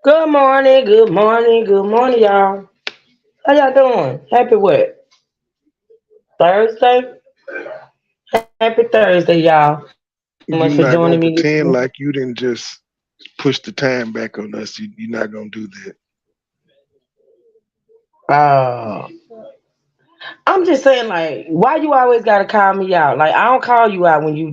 Good morning, good morning, good morning, y'all. How y'all doing? Happy what? Thursday? Happy Thursday, y'all. Thank you so much You're for not joining gonna me this pretend morning. like you didn't just push the time back on us. You're not gonna do that. Uh, I'm just saying, like, why you always gotta call me out? Like, I don't call you out when you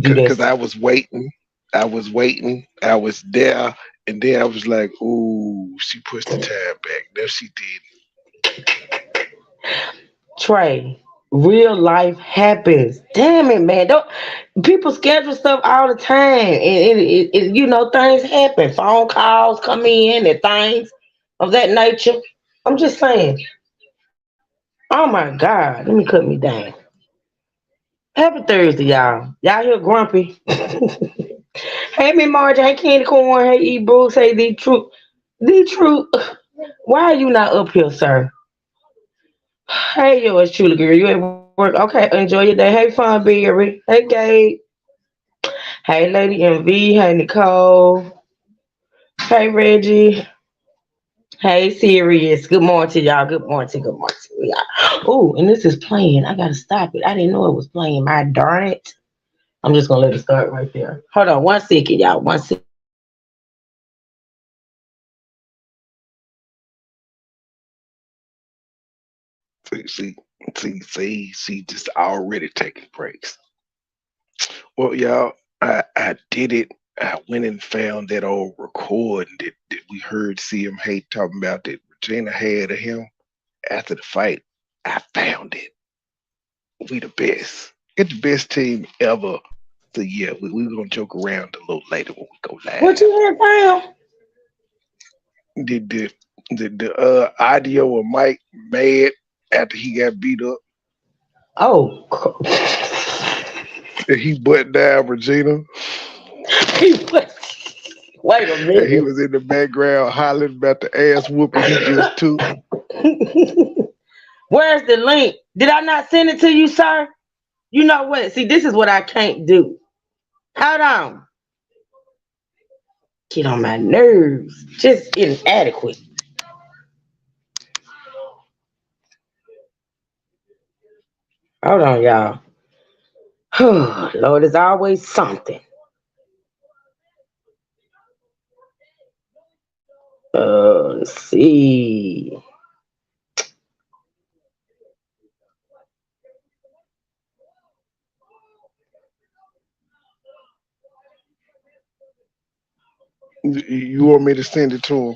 do that Cause I stuff. was waiting. I was waiting. I was there, and then I was like, "Ooh, she pushed the time back." No, she did. Trey, real life happens. Damn it, man. Don't people schedule stuff all the time, and things happen. Phone calls come in and things of that nature. I'm just saying. Oh my God, let me cut me down. Happy Thursday, y'all. Y'all here grumpy. Hey, me Marge. Hey, Candy Corn. Hey, E Bruce. Hey, D Truth. D Truth. Why are you not up here, sir? Hey, yours truly, girl. You at work? Okay, enjoy your day. Hey, Fun Berry. Hey, Gabe. Hey, Lady MV. Hey, Nicole. Hey, Reggie. Hey, Sirius. Good morning to y'all. Good morning. Good morning to y'all. Oh, and this is playing. I gotta stop it. I didn't know it was playing. My darn it. I'm just gonna let it start right there. Hold on 1 second, y'all. 1 second. See, see, just already taking breaks. Well, y'all, I did it. I went and found that old recording that we heard CM talking about that Regina had of him after the fight. I found it. We the best. Get the best team ever. So yeah, we gonna joke around a little later when we go What live. you had found? Did the audio of Mike mad after he got beat up? Oh, And he butt down Regina. he was, wait a And he minute. was in the background hollering about the ass whooping he just took. Where's the link? Did I not send it to you, sir? You know what? See, this is what I can't do. Hold on. Get on my nerves. Just inadequate. Hold on, y'all. Lord, there's always something. Let's see. You want me to send it to him?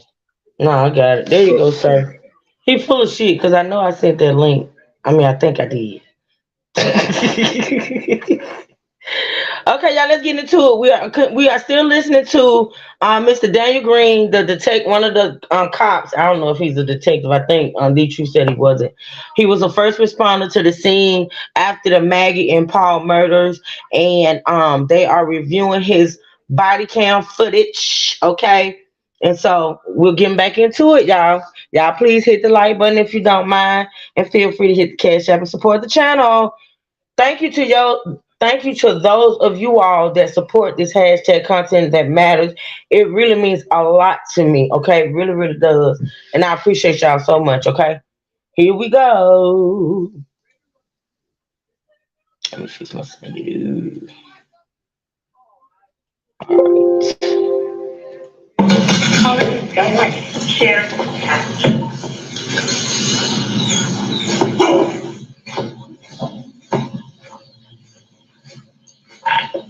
No, I got it. There you So, go, sir. He full of shit because I know I sent that link. I mean, I think I did. Okay, y'all, let's get into it. We are still listening to Mr. Daniel Green, the detective, one of the cops. I don't know if he's a detective. I think Dietrich said he wasn't. He was a first responder to the scene after the Maggie and Paul murders, and they are reviewing his body cam footage. Okay, and so we're getting back into it, y'all. Y'all, please hit the like button if you don't mind, and feel free to hit the cash app and support the channel. Thank you to those of you all that support this hashtag content that matters. It really means a lot to me. Okay, it really, really does. And I appreciate y'all so much. Okay. Here we go. Let me fix my video.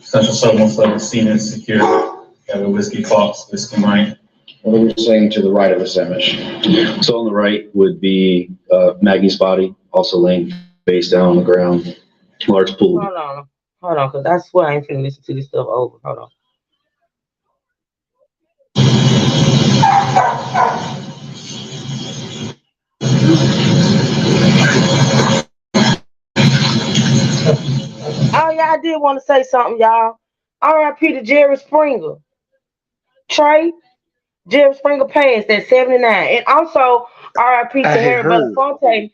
Central Southern Level scene is secure. Have a whiskey fox, whiskey mine. What are we saying to the right of this image? So on the right would be Maggie's body, also laying face down on the ground, large pool. Hold on. Hold on, because I swear I ain't finna listen to this stuff over. Hold on. Oh, yeah, I did want to say something, y'all. R.I.P. to Jerry Springer. Trey, Jerry Springer passed at 79. And also R.I.P. I to had Harry heard. Belafonte.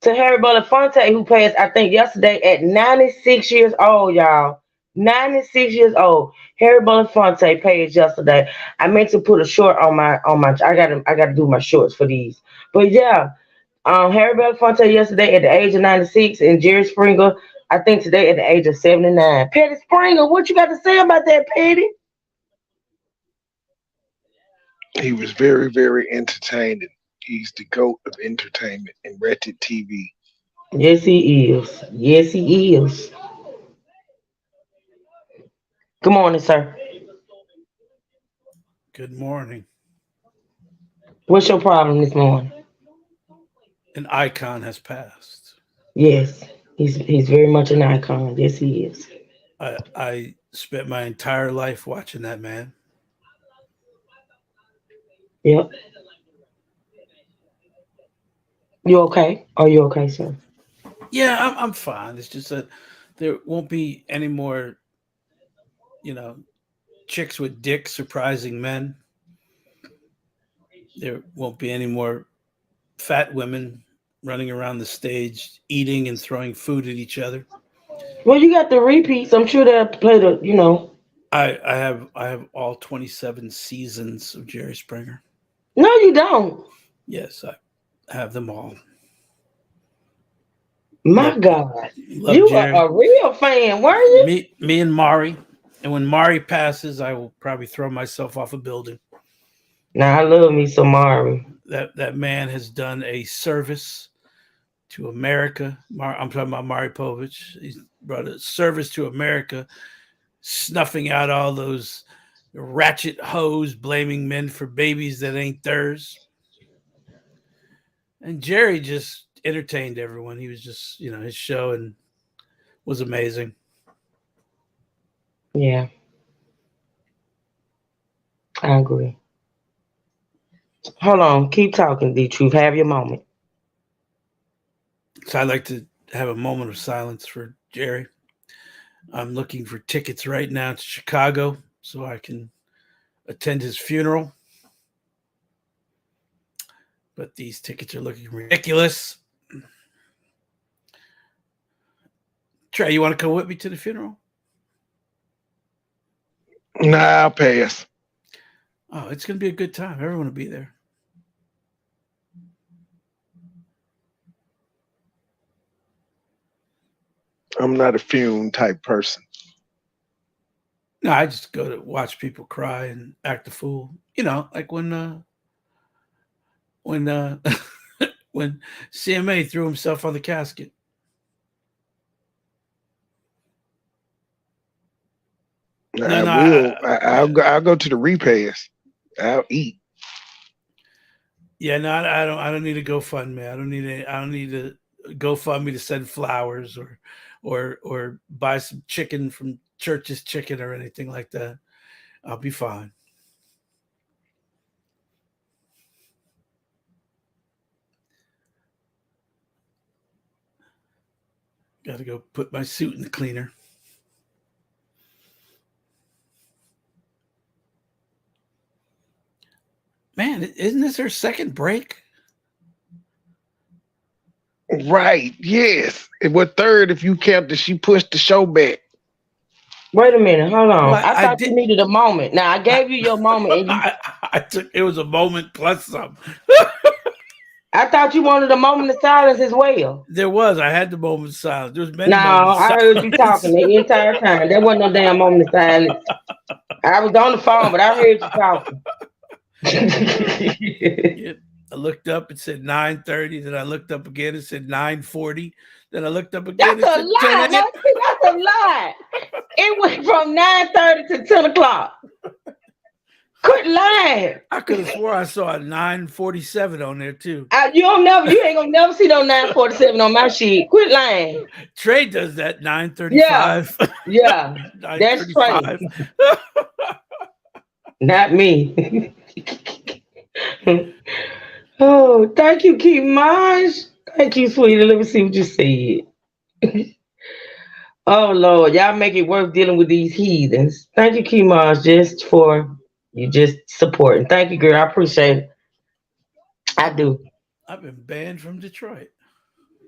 To Harry Belafonte, who passed, I think, yesterday at 96 years old, y'all. 96 years old. Harry Belafonte page yesterday. I meant to put a short on my. I gotta do my shorts for these. But yeah, Harry Belafonte yesterday at the age of 96, and Jerry Springer, I think today at the age of 79. Petty Springer, what you got to say about that, Petty? He was very, very entertaining. He's the goat of entertainment and rated TV. Yes, he is. Yes, he is. Good morning, sir. Good morning. What's your problem this morning? An icon has passed. Yes, he's very much an icon. Yes, he is. I spent my entire life watching that man. Yep. You okay? Are you okay, sir? Yeah, I'm fine. It's just that there won't be any more, you know, chicks with dicks surprising men. There won't be any more fat women running around the stage eating and throwing food at each other. Well, you got the repeats. I'm sure they'll play the. I have all 27 seasons of Jerry Springer. No, you don't. Yes, I have them all. My Love God. love You are Jerry. a real fan, were you? Me and Mari. And when Mari passes, I will probably throw myself off a building. Now, I love me some Mari. That man has done a service to America. I'm talking about Mari Povich. He's brought a service to America, snuffing out all those ratchet hoes blaming men for babies that ain't theirs. And Jerry just entertained everyone. He was just, his show and was amazing. Yeah, I agree. Hold on. Keep talking, D Truth. Have your moment. So I'd like to have a moment of silence for Jerry. I'm looking for tickets right now to Chicago so I can attend his funeral. But these tickets are looking ridiculous. Trey, you want to come with me to the funeral? Nah, I'll pass. Oh, it's going to be a good time. Everyone will be there. I'm not a fume type person. No, I just go to watch people cry and act a fool. Like when when CMA threw himself on the casket. No, I will. I'll go to the repass. I'll eat. Yeah, no, I don't need a GoFundMe. I don't need a GoFundMe to send flowers or buy some chicken from Church's Chicken or anything like that. I'll be fine. Got to go put my suit in the cleaner. Man, isn't this her second break? Right. Yes. And what third if you count that she pushed the show back? Wait a minute. Hold on. Well, I I thought you did. needed a moment. Now, I gave you your moment, and you. I took it was a moment plus some. I thought you wanted a moment of silence as well. There was. I had the moment of silence. There was No, many moments of I heard you silence. talking the entire time. There wasn't no damn moment of silence. I was on the phone, but I heard you talking. Yeah. I looked up, it said 9:30. Then I looked up again, it said 9:40. Then I looked up again, That's it a said 10 lie. a.m. No, see, that's a lie. It went from 9:30 to 10 o'clock. Quit lying. I could have swore I saw a 9:47 on there too. You ain't gonna never see no 9:47 on my sheet. Quit lying. Trey does that 9:35. Yeah, that's Trey. 9:35. Not me. Oh, thank you, Kimaj. Thank you, sweetie. Let me see what you said. Oh Lord, y'all make it worth dealing with these heathens. Thank you, Kimaj, just for you just supporting. Thank you, girl. I appreciate it. I do. I've been banned from Detroit.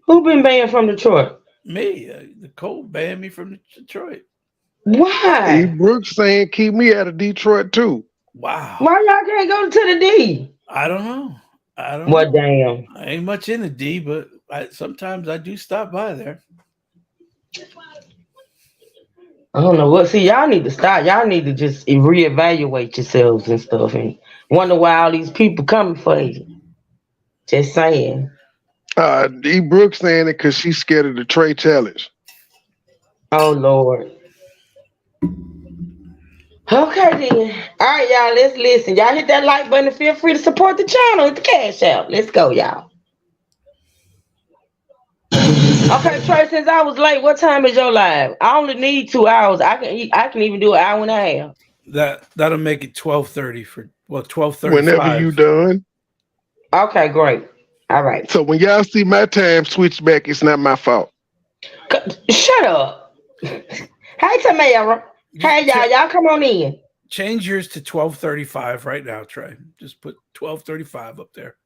Who been banned from Detroit? Me, Nicole banned me from Detroit. E. Why? Brooks saying keep me out of Detroit too. Wow. Why y'all can't go to the D? I don't know. I don't Well, know. damn. I ain't much in the D, but sometimes I do stop by there. I don't know what. See, y'all need to stop. Y'all need to just reevaluate yourselves and stuff, and wonder why all these people coming for you. Just saying. E. Brooks saying it because she's scared of the Trey challenge. Oh Lord. Okay then. All right, y'all. Let's listen. Y'all hit that like button and feel free to support the channel. Hit the cash out. Let's go, y'all. Okay, Trey. Since I was late, what time is your live? I only need 2 hours. I can even do an hour and a half. That'll make it 12:30 for 12:35. Whenever you done. Okay, great. All right. So when y'all see my time switch back, it's not my fault. Shut up. Hey, Tamara. Hey, y'all. Y'all come on in. Change yours to 12:35 right now, Trey. Just put 12:35 up there.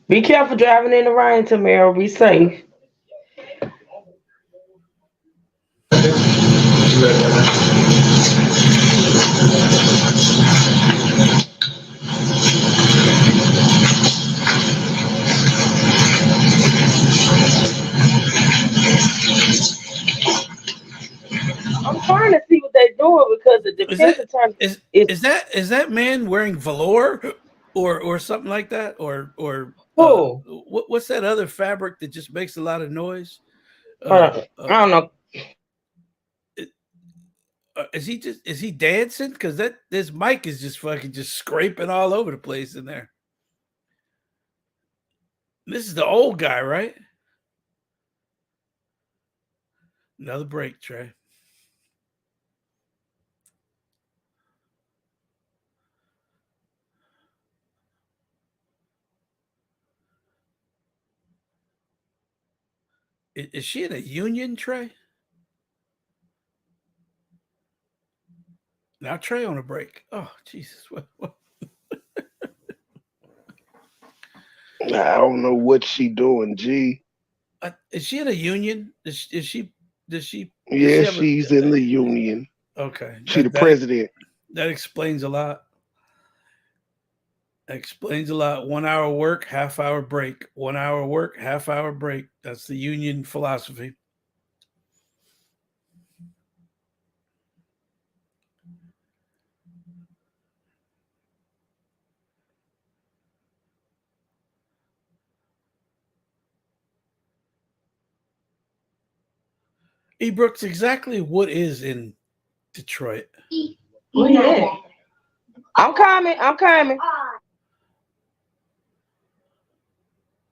Be careful driving in the rain, Tamara. Be safe. I'm trying to see what they're doing because the defense attorney is that man wearing velour or something like that or what's that other fabric that just makes a lot of noise? I don't know. Is he dancing? Because this mic is just fucking just scraping all over the place in there. This is the old guy, right? Another break, Trey. Is she in a union, Trey? Now Trey on a break. Oh, Jesus. What? I don't know what she doing, G. Is she in a union? Does she? Yeah, she's in the union. Okay. She the president. That explains a lot. Explains a lot. 1 hour work, half hour break. 1 hour work, half hour break. That's the union philosophy. E. Brooks, exactly what is in Detroit? Where you at? I'm coming.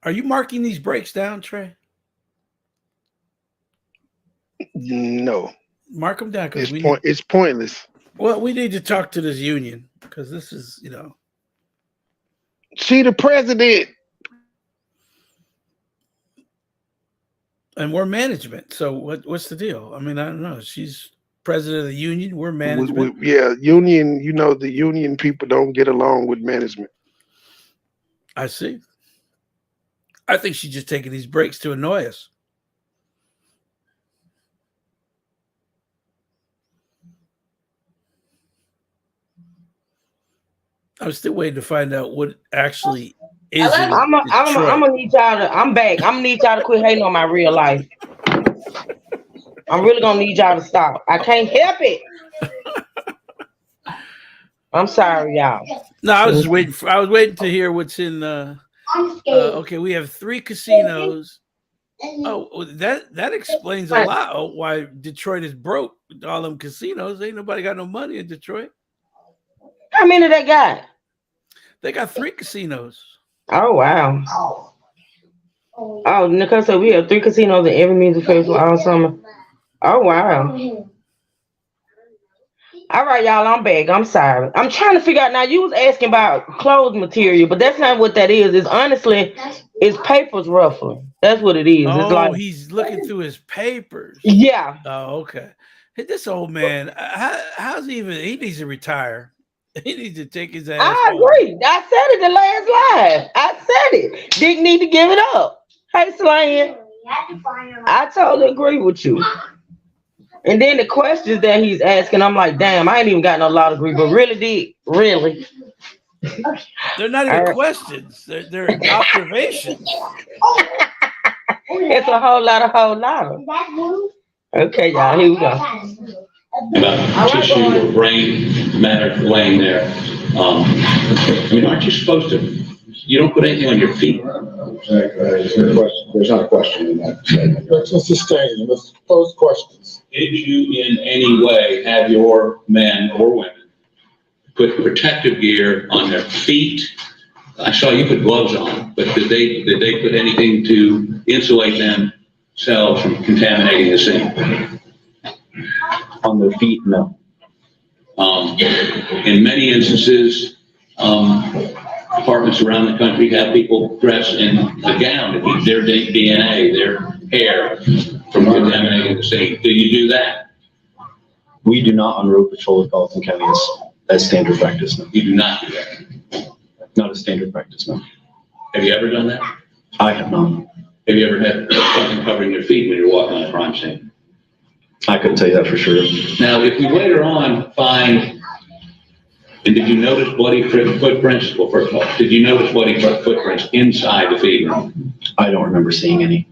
Are you marking these breaks down, Trey? No. Mark them down because it's pointless. Well, we need to talk to this union because this is, She the president. And we're management. So what's the deal? I mean, I don't know. She's president of the union. We're management. Union. The union people don't get along with management. I see. I think she's just taking these breaks to annoy us. I'm still waiting to find out what actually is. I'm gonna need y'all to. I'm back. I'm gonna need y'all to quit hating on my real life. I'm really gonna need y'all to stop. I can't help it. I'm sorry, y'all. No, I was just waiting. I was waiting to hear what's in. Okay, we have 3 casinos. Oh, that explains a lot why Detroit is broke. All them casinos, ain't nobody got no money in Detroit. How many they got? They got 3 casinos. Oh wow. Oh, Nicole said we have 3 casinos in every music festival all summer. Oh wow. All right, y'all. I'm back. I'm sorry. I'm trying to figure out now. You was asking about clothes material, but that's not what that is. It's honestly, it's papers ruffling. That's what it is. Oh, it's like he's looking through his papers. Yeah. Oh, okay. This old man, how's he even? He needs to retire. He needs to take his ass. I agree. I said it the last live. I said it. Dick need to give it up. Hey, Slan. I totally agree with you. And then the questions that he's asking, I'm like, damn, I ain't even got no law degree, but really. They're not even questions. They're observations. It's a whole lot of. Okay, y'all, here we go. About tissue or brain matter laying there. I mean, aren't you supposed to, you don't put anything on your feet? There's not a question in that statement. Let's sustain, let's pose questions. Did you in any way have your men or women put protective gear on their feet? I saw you put gloves on, but did they put anything to insulate themselves from contaminating the scene? On their feet, no. In many instances, departments around the country have people dress in a gown to keep their DNA, their hair from contaminating the scene. Do you do that? We do not on road patrol in Gallatin County as standard practice, no. You do not do that. Not a standard practice, no. Have you ever done that? I have not. Have you ever had something covering your feet when you're walking on a crime scene? I couldn't tell you that for sure. Now, if we later on find, and did you notice bloody footprints? Well, first of all, did you notice bloody footprints inside the feed room? I don't remember seeing any.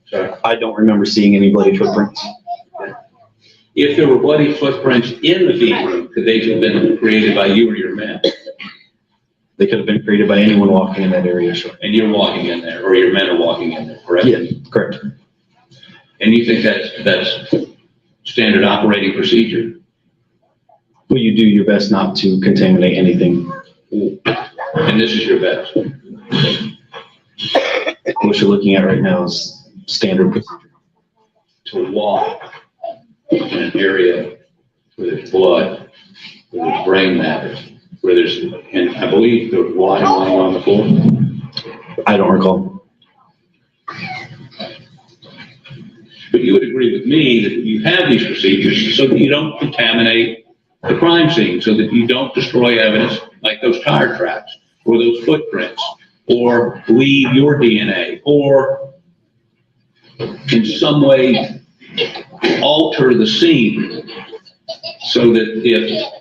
Sorry? I don't remember seeing any bloody footprints. If there were bloody footprints in the feed room, could they have been created by you or your men? They could have been created by anyone walking in that area, sure. And you're walking in there, or your men are walking in there, correct? Yeah, correct. And you think that's standard operating procedure? Well, you do your best not to contaminate anything. And this is your best? What you're looking at right now is standard procedure. To walk in an area where there's blood, where there's brain matter, where there's, and I believe there's water lying on the floor. I don't recall. But you would agree with me that you have these procedures so that you don't contaminate the crime scene, so that you don't destroy evidence like those tire tracks, or those footprints, or leave your DNA, or in some way alter the scene so that if,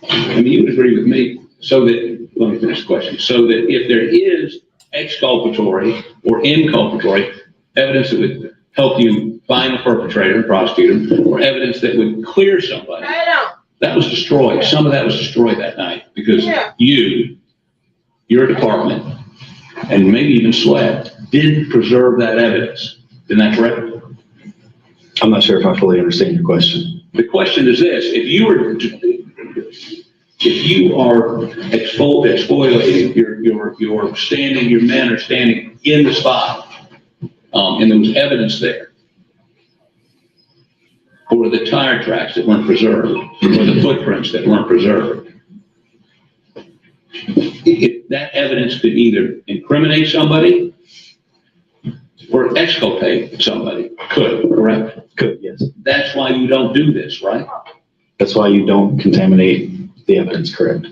I mean, you would agree with me, so that, let me finish the question, so that if there is exculpatory or inculpatory evidence that would help you find the perpetrator and prosecute him, or evidence that would clear somebody, that was destroyed. Some of that was destroyed that night because your department, and maybe even SWAT, didn't preserve that evidence. Isn't that correct? I'm not sure if I fully understand your question. The question is this: if you are exfoliating, your men are standing in the spot, and there was evidence there, or the tire tracks that weren't preserved, or the footprints that weren't preserved, that evidence could either incriminate somebody or exculpate somebody. Could, correct? Could, yes. That's why you don't do this, right? That's why you don't contaminate the evidence, correct?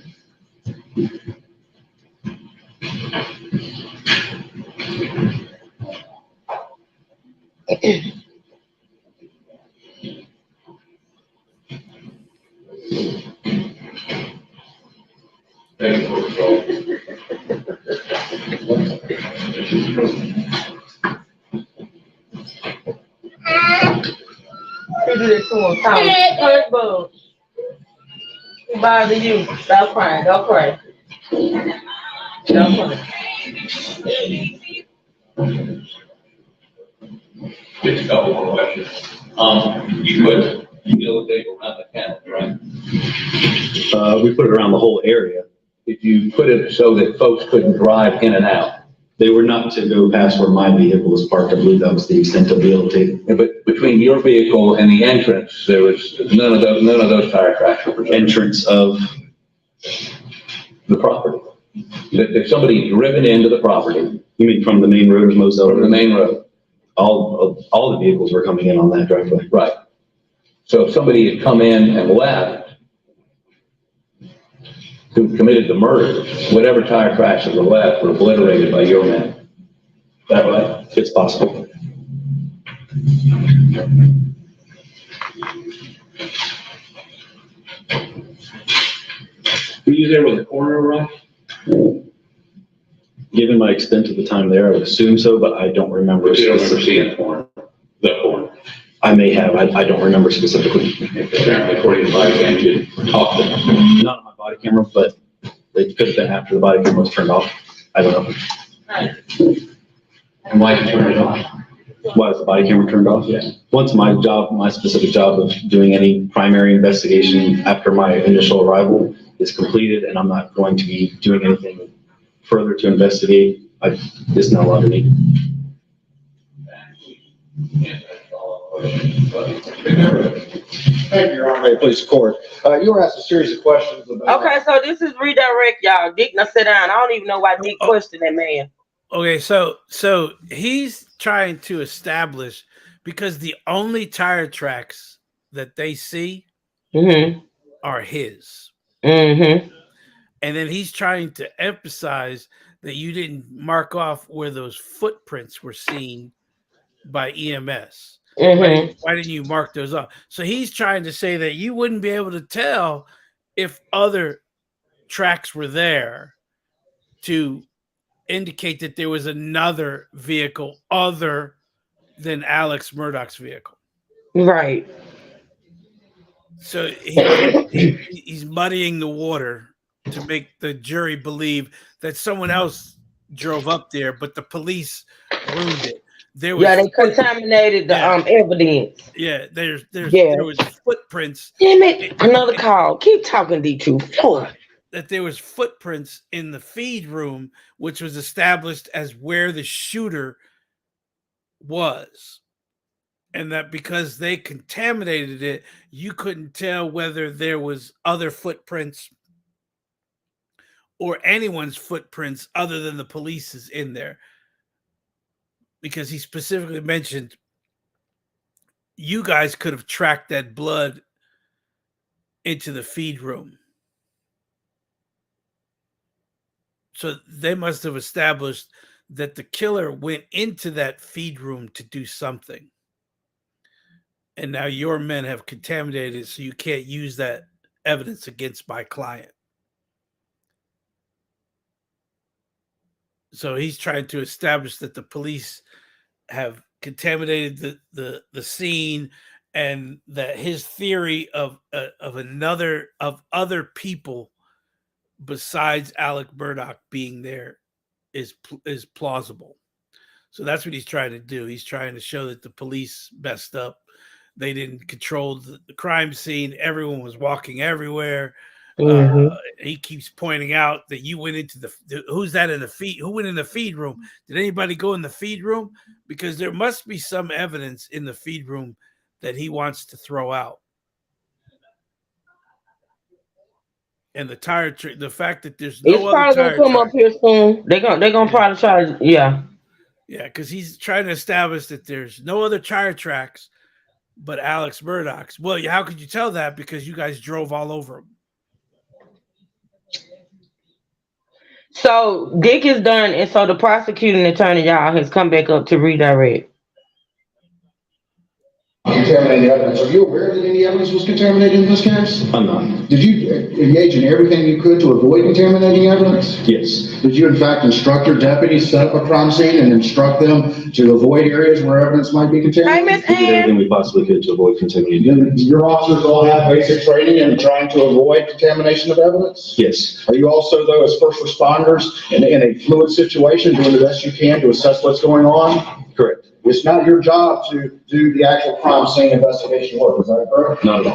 They do this to him, Thomas. Bug. Who bother you? Stop crying. Don't cry. Don't cry. Just a couple more questions. You put yellow tape around the kennel, right? We put it around the whole area. If you put it so that folks couldn't drive in and out. They were not to go past where my vehicle was parked. I believe that was the extent of the yellow tape. Yeah, but between your vehicle and the entrance, there was none of those tire tracks were preserved. Entrance of The property. If somebody driven into the property You mean from the main road of Moselle? from the main road, All the vehicles were coming in on that driveway. right? So if somebody had come in and left, who committed the murder, whatever tire tracks that were left were obliterated by your men. Is that right? It's possible. you there when the coroner arrived? Given my extent of the time there, I would assume so, but I don't remember. But you don't remember seeing the coroner? The coroner? I may have, I don't remember specifically. Apparently, according to the body cam, you talked to them. Not on my body camera, but it could have been after the body camera was turned off. I don't know. And why did you turn it off? Why was the body camera turned off? Yeah. Once my specific job of doing any primary investigation after my initial arrival is completed, and I'm not going to be doing anything further to investigate, it's no longer needed. Thank you, Your Honor. May it please the court. You were asked a series of questions about. Okay, so this is redirect, y'all. Dick, now sit down. I don't even know why Dick questioned that man. Okay, so he's trying to establish, because the only tire tracks that they see are his. Mm-hmm. And then he's trying to emphasize that you didn't mark off where those footprints were seen by EMS. Mm-hmm. Why didn't you mark those off? So he's trying to say that you wouldn't be able to tell if other tracks were there to indicate that there was another vehicle other than Alex Murdoch's vehicle. Right. So he's muddying the water to make the jury believe that someone else drove up there, but the police ruined it. There was they contaminated the evidence. Yeah, there was footprints. Damn it! Another call. Keep talking, D2. That there was footprints in the feed room, which was established as where the shooter was. And that because they contaminated it, you couldn't tell whether there was other footprints or anyone's footprints other than the police's in there. Because he specifically mentioned you guys could have tracked that blood into the feed room. So they must have established that the killer went into that feed room to do something. And now your men have contaminated it, so you can't use that evidence against my client. So he's trying to establish that the police have contaminated the scene, and that his theory of other people besides Alec Murdoch being there is plausible. So that's what he's trying to do. He's trying to show that the police messed up. They didn't control the crime scene. Everyone was walking everywhere. He keeps pointing out that you went into who's that in the feed? Who went in the feed room? Did anybody go in the feed room? Because there must be some evidence in the feed room that he wants to throw out. And the fact that there's no other tire gonna come up here soon. They're gonna probably try to, yeah, because he's trying to establish that there's no other tire tracks but Alex Murdoch's. Well, how could you tell that? Because you guys drove all over him. So Dick is done, and so the prosecuting attorney, y'all, has come back up to redirect. Contaminated evidence. Are you aware that any evidence was contaminated in this case? I'm not. Did you engage in everything you could to avoid contaminating evidence? Yes. Did you in fact instruct your deputies set up a crime scene and instruct them to avoid areas where evidence might be Hey, contaminated? Miss We did everything Ann. we possibly could to avoid contaminating. Your officers all have basic training in trying to avoid contamination of evidence? Yes. Are you also, though, as first responders in a fluid situation, doing the best you can to assess what's going on? Correct. It's not your job to do the actual crime scene investigation work, is that correct? Not at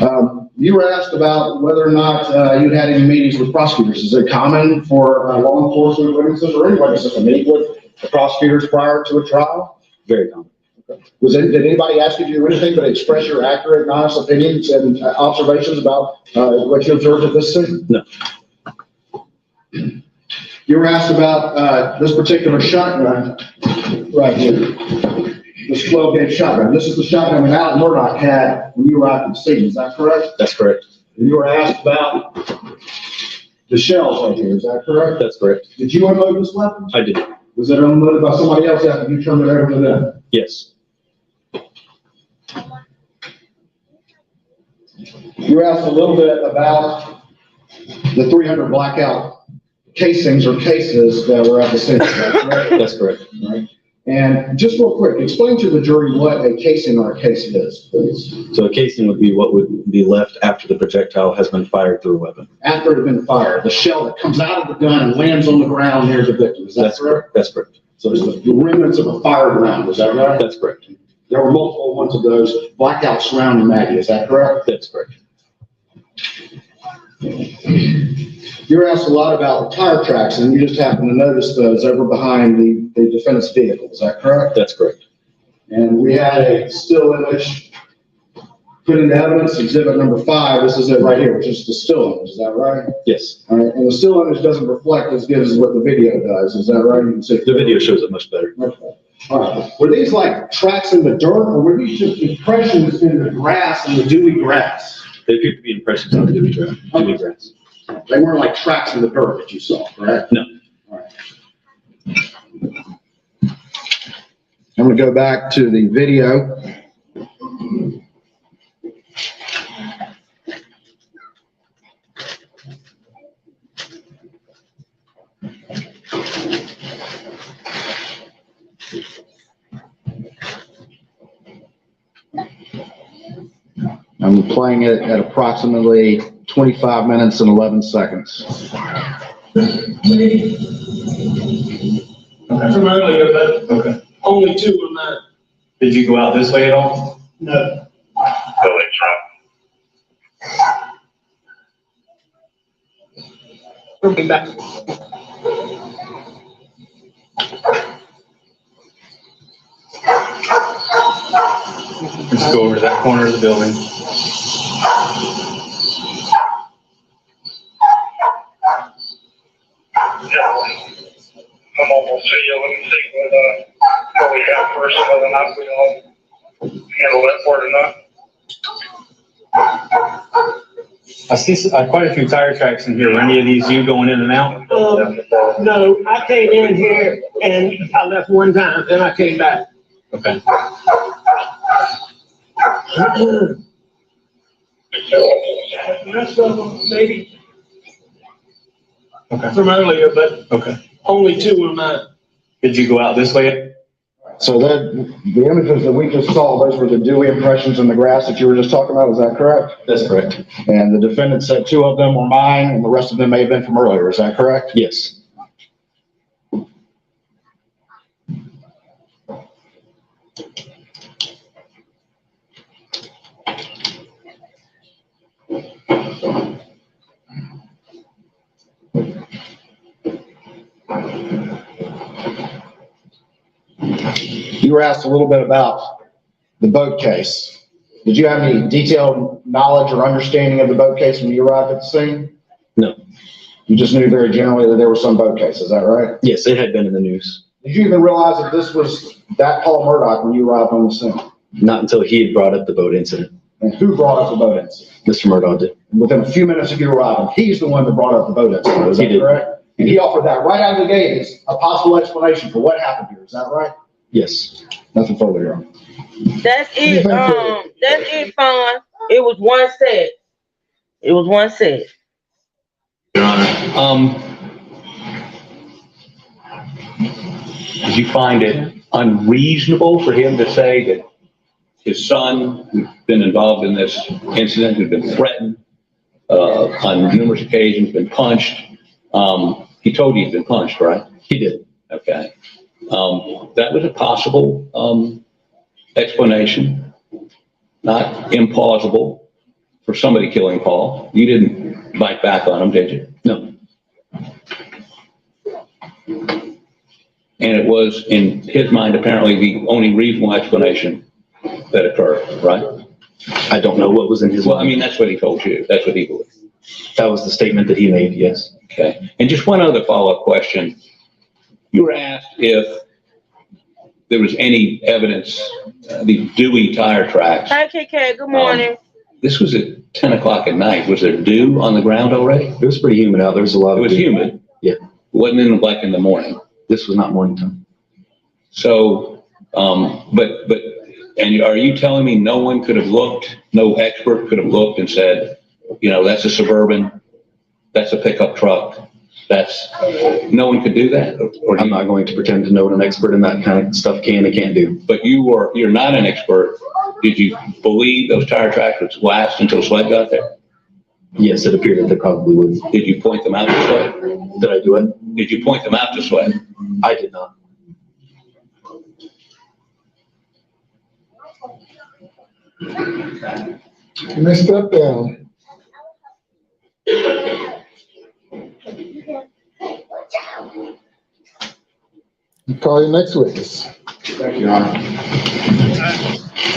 all. You were asked about whether or not you had any meetings with prosecutors. Is it common for law enforcement witnesses or anybody to meet with the prosecutors prior to a trial? Very common. Did anybody ask you to do anything but express your accurate and honest opinions and observations about what you observed at this scene? No. You were asked about this particular shotgun right here. This 12-gauge shotgun. This is the shotgun that Alec Murdoch had when you arrived at the scene. Is that correct? That's correct. And you were asked about the shells right here. Is that correct? That's correct. Did you unload this weapon? I did. Was it unloaded by somebody else after you turned it over to them? Yes. You were asked a little bit about the 300 blackout casings or cases that were at the scene, right? That's correct. Right. And just real quick, explain to the jury what a casing or a case is, please. So a casing would be what would be left after the projectile has been fired through a weapon. After it had been fired, the shell that comes out of the gun and lands on the ground near the victim, is that That's correct? correct. That's correct. So it's the remnants of a fired round, is that right? That's correct. There were multiple ones of those blackouts surrounding Maggie, is that correct? That's correct. You were asked a lot about the tire tracks, and you just happened to notice those over behind the defendant's vehicle, is that correct? That's correct. And we had a still image put into evidence, exhibit number 5, this is it right here, which is the still image, is that right? Yes. All right, and the still image doesn't reflect as good as what the video does, is that right? You can see The video shows it much better. Okay. All right, were these like tracks in the dirt, or were these just impressions in the grass, in the dewy grass? They appear to be impressions on the dewy grass. They weren't like tracks in the dirt that you saw, correct? No. All right. I'm gonna go back to the video. I'm playing it at approximately 25 minutes and 11 seconds. From earlier, but okay. Only 2 were not. Did you go out this way at all? No. Looking back. Let's go over to that corner of the building. I'm almost see you. Let me see what we have first, whether or not we all handle that part or not. I see quite a few tire tracks in here. Were any of these you going in and out? No, I came in here and I left one time, then I came back. Okay. The rest of them, maybe Okay. from earlier, but Okay. only 2 were not. Did you go out this way? So that, the images that we just saw, those were the dewy impressions in the grass that you were just talking about, is that correct? That's correct. And the defendant said 2 of them were mine, and the rest of them may have been from earlier, is that correct? Yes. You were asked a little bit about the boat case. Did you have any detailed knowledge or understanding of the boat case when you arrived at the scene? No. You just knew very generally that there was some boat case, is that right? Yes, it had been in the news. Did you even realize that this was that Paul Murdoch when you arrived on the scene? Not until he had brought up the boat incident. And who brought up the boat incident? Mr. Murdaugh did. And within a few minutes of you arriving, he's the one that brought up the boat incident, is He that did. correct? And he offered that right out of the gate as a possible explanation for what happened here, is that right? Yes. Nothing further, Your Honor. That's it. That's it, Fawn. It was one set. It was one set. Your Honor, did you find it unreasonable for him to say that his son, who's been involved in this incident, who'd been threatened on numerous occasions, been punched? He told you he'd been punched, right? He did. Okay. That was a possible explanation, not implausible for somebody killing Paul. You didn't bite back on him, did you? No. And it was, in his mind, apparently the only reasonable explanation that occurred, right? I don't know what was in his Well, I mind. mean, that's what he told you. That's what he believed. That was the statement that he made, yes. Okay. And just one other follow-up question. You were asked if there was any evidence, the dewy tire tracks. Hi, KK. Good morning. This was at 10 o'clock at night. Was there dew on the ground already? It was pretty humid out. There was a lot of. It was humid. Yeah. It wasn't like in the morning. This was not morning time. So, but And are you telling me no one could have looked, no expert could have looked and said, that's a Suburban, that's a pickup truck, no one could do that? Or I'm not going to pretend to know what an expert in that kind of stuff can and can't do. But you're not an expert. Did you believe those tire tracks would last until SWED got there? Yes, it appeared that they probably would. Did you point them out to SWED? Did I do it? Did you point them out to SWED? I did not. You may step down. You call your next witness. Thank you, Your Honor.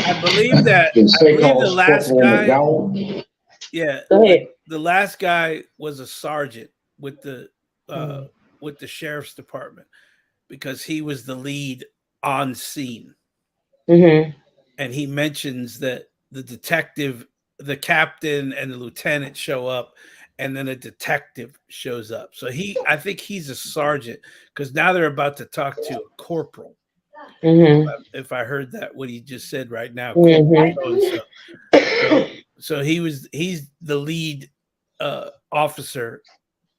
I believe that. The I state believe the calls last Corporal guy. McDowell. Yeah, Go ahead. the last guy was a sergeant with the sheriff's department because he was the lead on scene. Mm-hmm. And he mentions that the detective, the captain, and the lieutenant show up, and then a detective shows up. So I think he's a sergeant because now they're about to talk to a corporal. Mm-hmm. If I heard that, what he just said right now. Mm-hmm. So he's the lead officer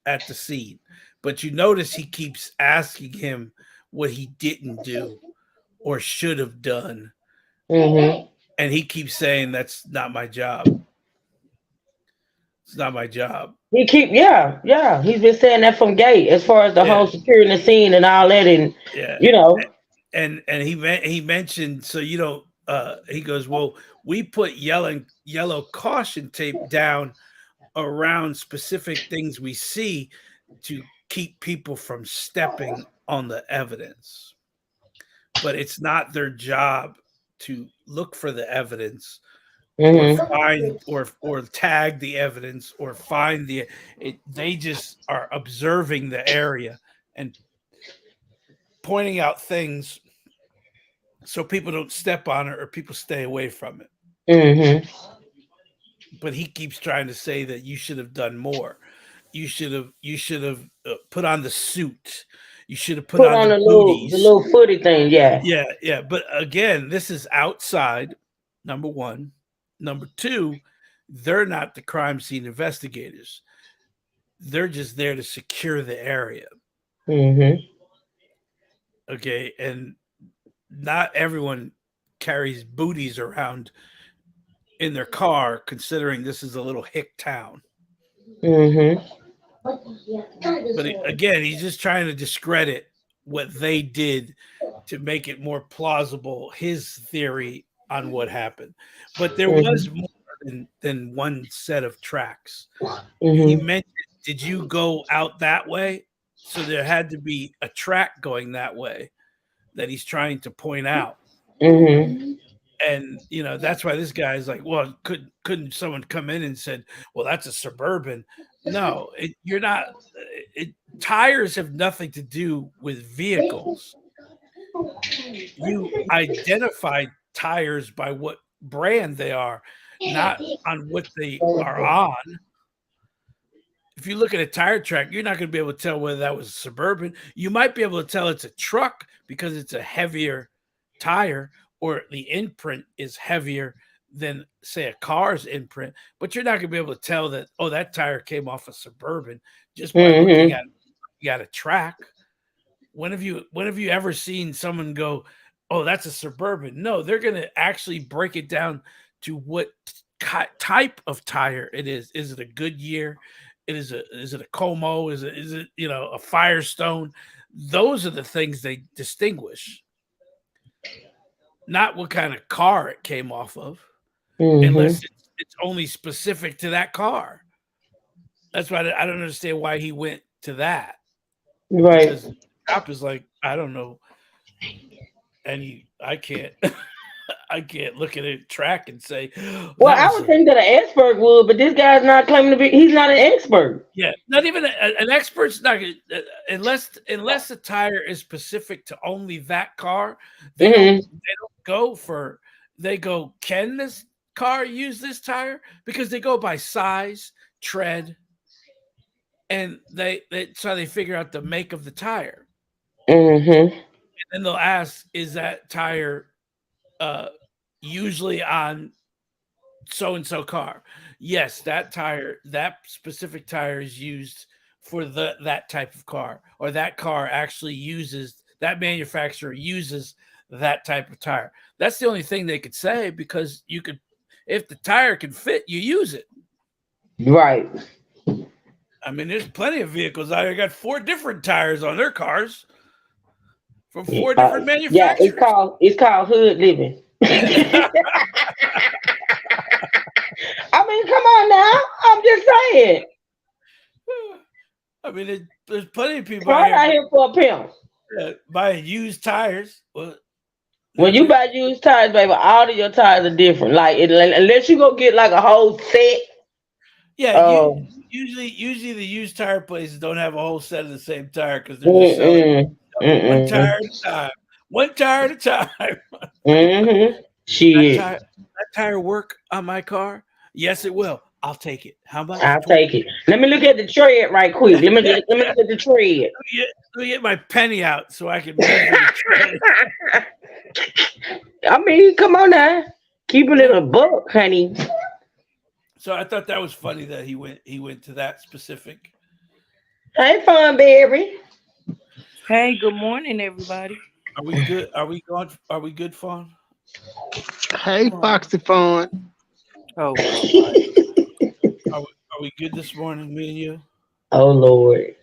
at the scene. But you notice he keeps asking him what he didn't do or should have done. Mm-hmm. And he keeps saying, that's not my job. It's not my job. He's been saying that from gate as far as the whole securing the scene and all that, and and he mentioned, so he goes, well, we put yellow caution tape down around specific things we see to keep people from stepping on the evidence, but it's not their job to look for the evidence. Or find or tag the evidence or find they just are observing the area and pointing out things so people don't step on it or people stay away from it. Mm-hmm. But he keeps trying to say that you should have done more. You should have put on the suit. You should have put on the little footy thing. Yeah. But again, this is outside. Number one. Number two, they're not the crime scene investigators. They're just there to secure the area. Mm-hmm. Okay. And not everyone carries booties around in their car, considering this is a little hick town. Mm-hmm. But again, he's just trying to discredit what they did to make it more plausible, his theory on what happened. But there was more than one set of tracks. Mm-hmm. He mentioned, did you go out that way? So there had to be a track going that way that he's trying to point out. Mm-hmm. And that's why this guy is like, well, couldn't someone come in and said, well, that's a Suburban? No, you're not. Tires have nothing to do with vehicles. You identify tires by what brand they are, not on what they are on. If you look at a tire track, you're not going to be able to tell whether that was a Suburban. You might be able to tell it's a truck because it's a heavier tire, or the imprint is heavier than, say, a car's imprint. But you're not going to be able to tell that, oh, that tire came off a Suburban just by looking at a track. When have you ever seen someone go, oh, that's a Suburban? No, they're going to actually break it down to what type of tire it is. Is it a Goodyear? Is it a Como? Is it a Firestone? Those are the things they distinguish. Not what kind of car it came off of, unless it's only specific to that car. That's why I don't understand why he went to that. Right. Because the cop is like, I don't know. And I can't look at a track and say, well, I would think that an expert would, but this guy's not claiming to be, he's not an expert. Yeah, not even an expert's not unless the tire is specific to only that car. They don't go for, they go, can this car use this tire? Because they go by size, tread, and that's how they figure out the make of the tire. Mm-hmm. And then they'll ask, is that tire usually on so-and-so car. Yes, that specific tire is used for that type of car, or that car actually uses, that manufacturer uses that type of tire. That's the only thing they could say, because you could, if the tire can fit, you use it. Right. I mean, there's plenty of vehicles out here got 4 different tires on their cars from 4 different Yeah, manufacturers. it's called hood living. I mean, come on now. I'm just saying. I mean, there's plenty of people Right out here for a pimp. buying used tires. Well, when you buy used tires, baby, all of your tires are different. Like, unless you go get like a whole set. Yeah, usually the used tire places don't have a whole set of the same tire, because they're just selling one tire at a time. One tire at a time. Shit. That tire work on my car? Yes, it will. I'll take it. How much? I'll take it. Let me look at the tread right quick. Let me look at the tread. Let me get my penny out so I can measure the tread. I mean, come on now. Keep it in a book, honey. So I thought that was funny that he went to that specific. Hey, Fun Baby. Hey, good morning, everybody. Are we good? Are we going? Are we good, Fawn? Hey, Foxy Fawn. Oh, are we good this morning, me and you? Oh Lord.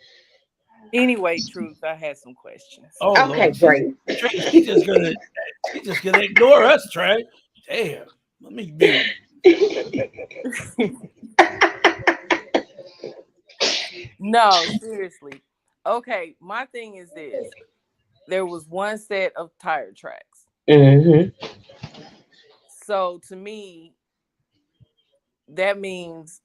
Anyway, Truth, I had some questions. Oh, okay, Lord. great. She's just gonna ignore us, Trey. Damn. Let me be. No, seriously. Okay, my thing is this. There was one set of tire tracks. So to me, that means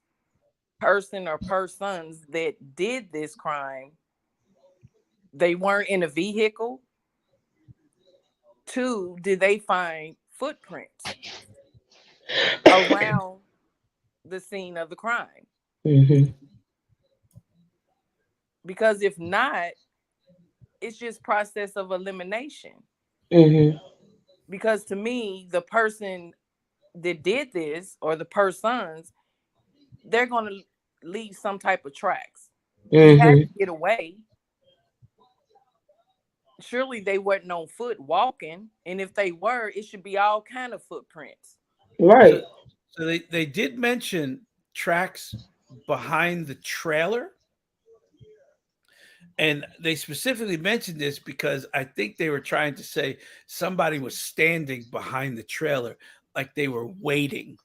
person or persons that did this crime, they weren't in a vehicle. 2, did they find footprints around the scene of the crime? Because if not, it's just process of elimination. Because to me, the person that did this, or the persons, they're going to leave some type of tracks. He had to get away. Surely they weren't on foot walking, and if they were, it should be all kind of footprints. Right. So they did mention tracks behind the trailer. And they specifically mentioned this because I think they were trying to say somebody was standing behind the trailer, like they were waiting,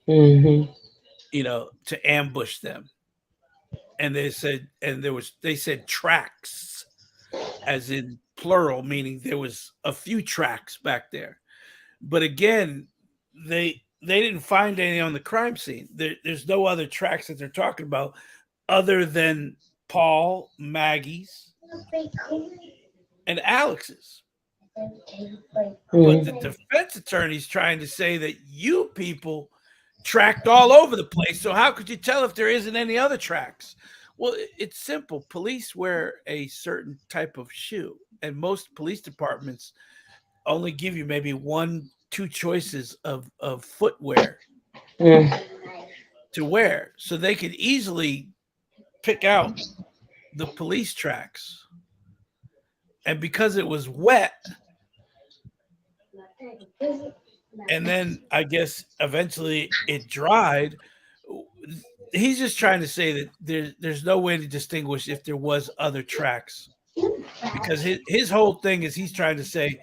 to ambush them. And they said, they said tracks, as in plural, meaning there was a few tracks back there. But again, they didn't find any on the crime scene. There's no other tracks that they're talking about other than Paul, Maggie's, and Alex's. But the defense attorney's trying to say that you people tracked all over the place. So how could you tell if there isn't any other tracks? Well, it's simple. Police wear a certain type of shoe, and most police departments only give you maybe 1-2 choices of footwear to wear. So they could easily pick out the police tracks, and because it was wet, and then I guess eventually it dried, he's just trying to say that there's no way to distinguish if there was other tracks, because his whole thing is he's trying to say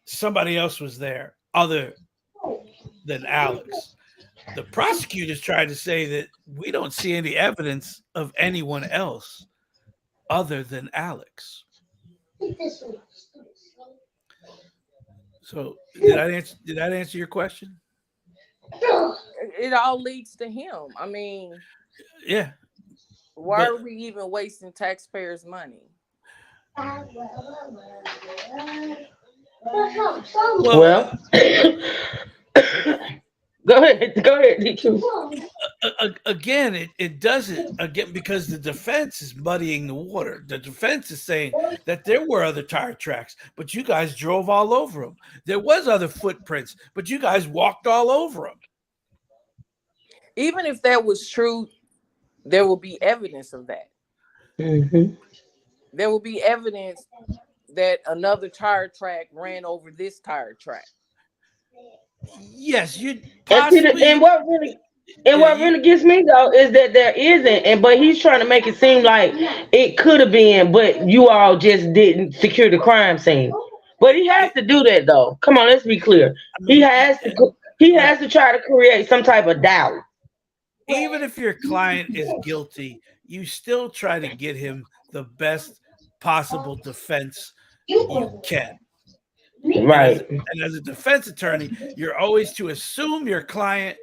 somebody else was there other than Alex. The prosecutor's trying to say that we don't see any evidence of anyone else other than Alex. So did that answer your question? It all leads to him. I mean, yeah. Why are we even wasting taxpayers' money? Well, go ahead, D2. again, it doesn't again because the defense is muddying the water. The defense is saying that there were other tire tracks, but you guys drove all over them. There was other footprints, but you guys walked all over them. Even if that was true, there will be evidence of that. Mm-hmm. There will be evidence that another tire track ran over this tire track. Yes, you And, possibly. and what really gets me though is that there isn't, but he's trying to make it seem like it could have been, but you all just didn't secure the crime scene. But he has to do that though. Come on, let's be clear. He has to try to create some type of doubt. Even if your client is guilty, you still try to get him the best possible defense you can. Right. And as a defense attorney, you're always to assume your client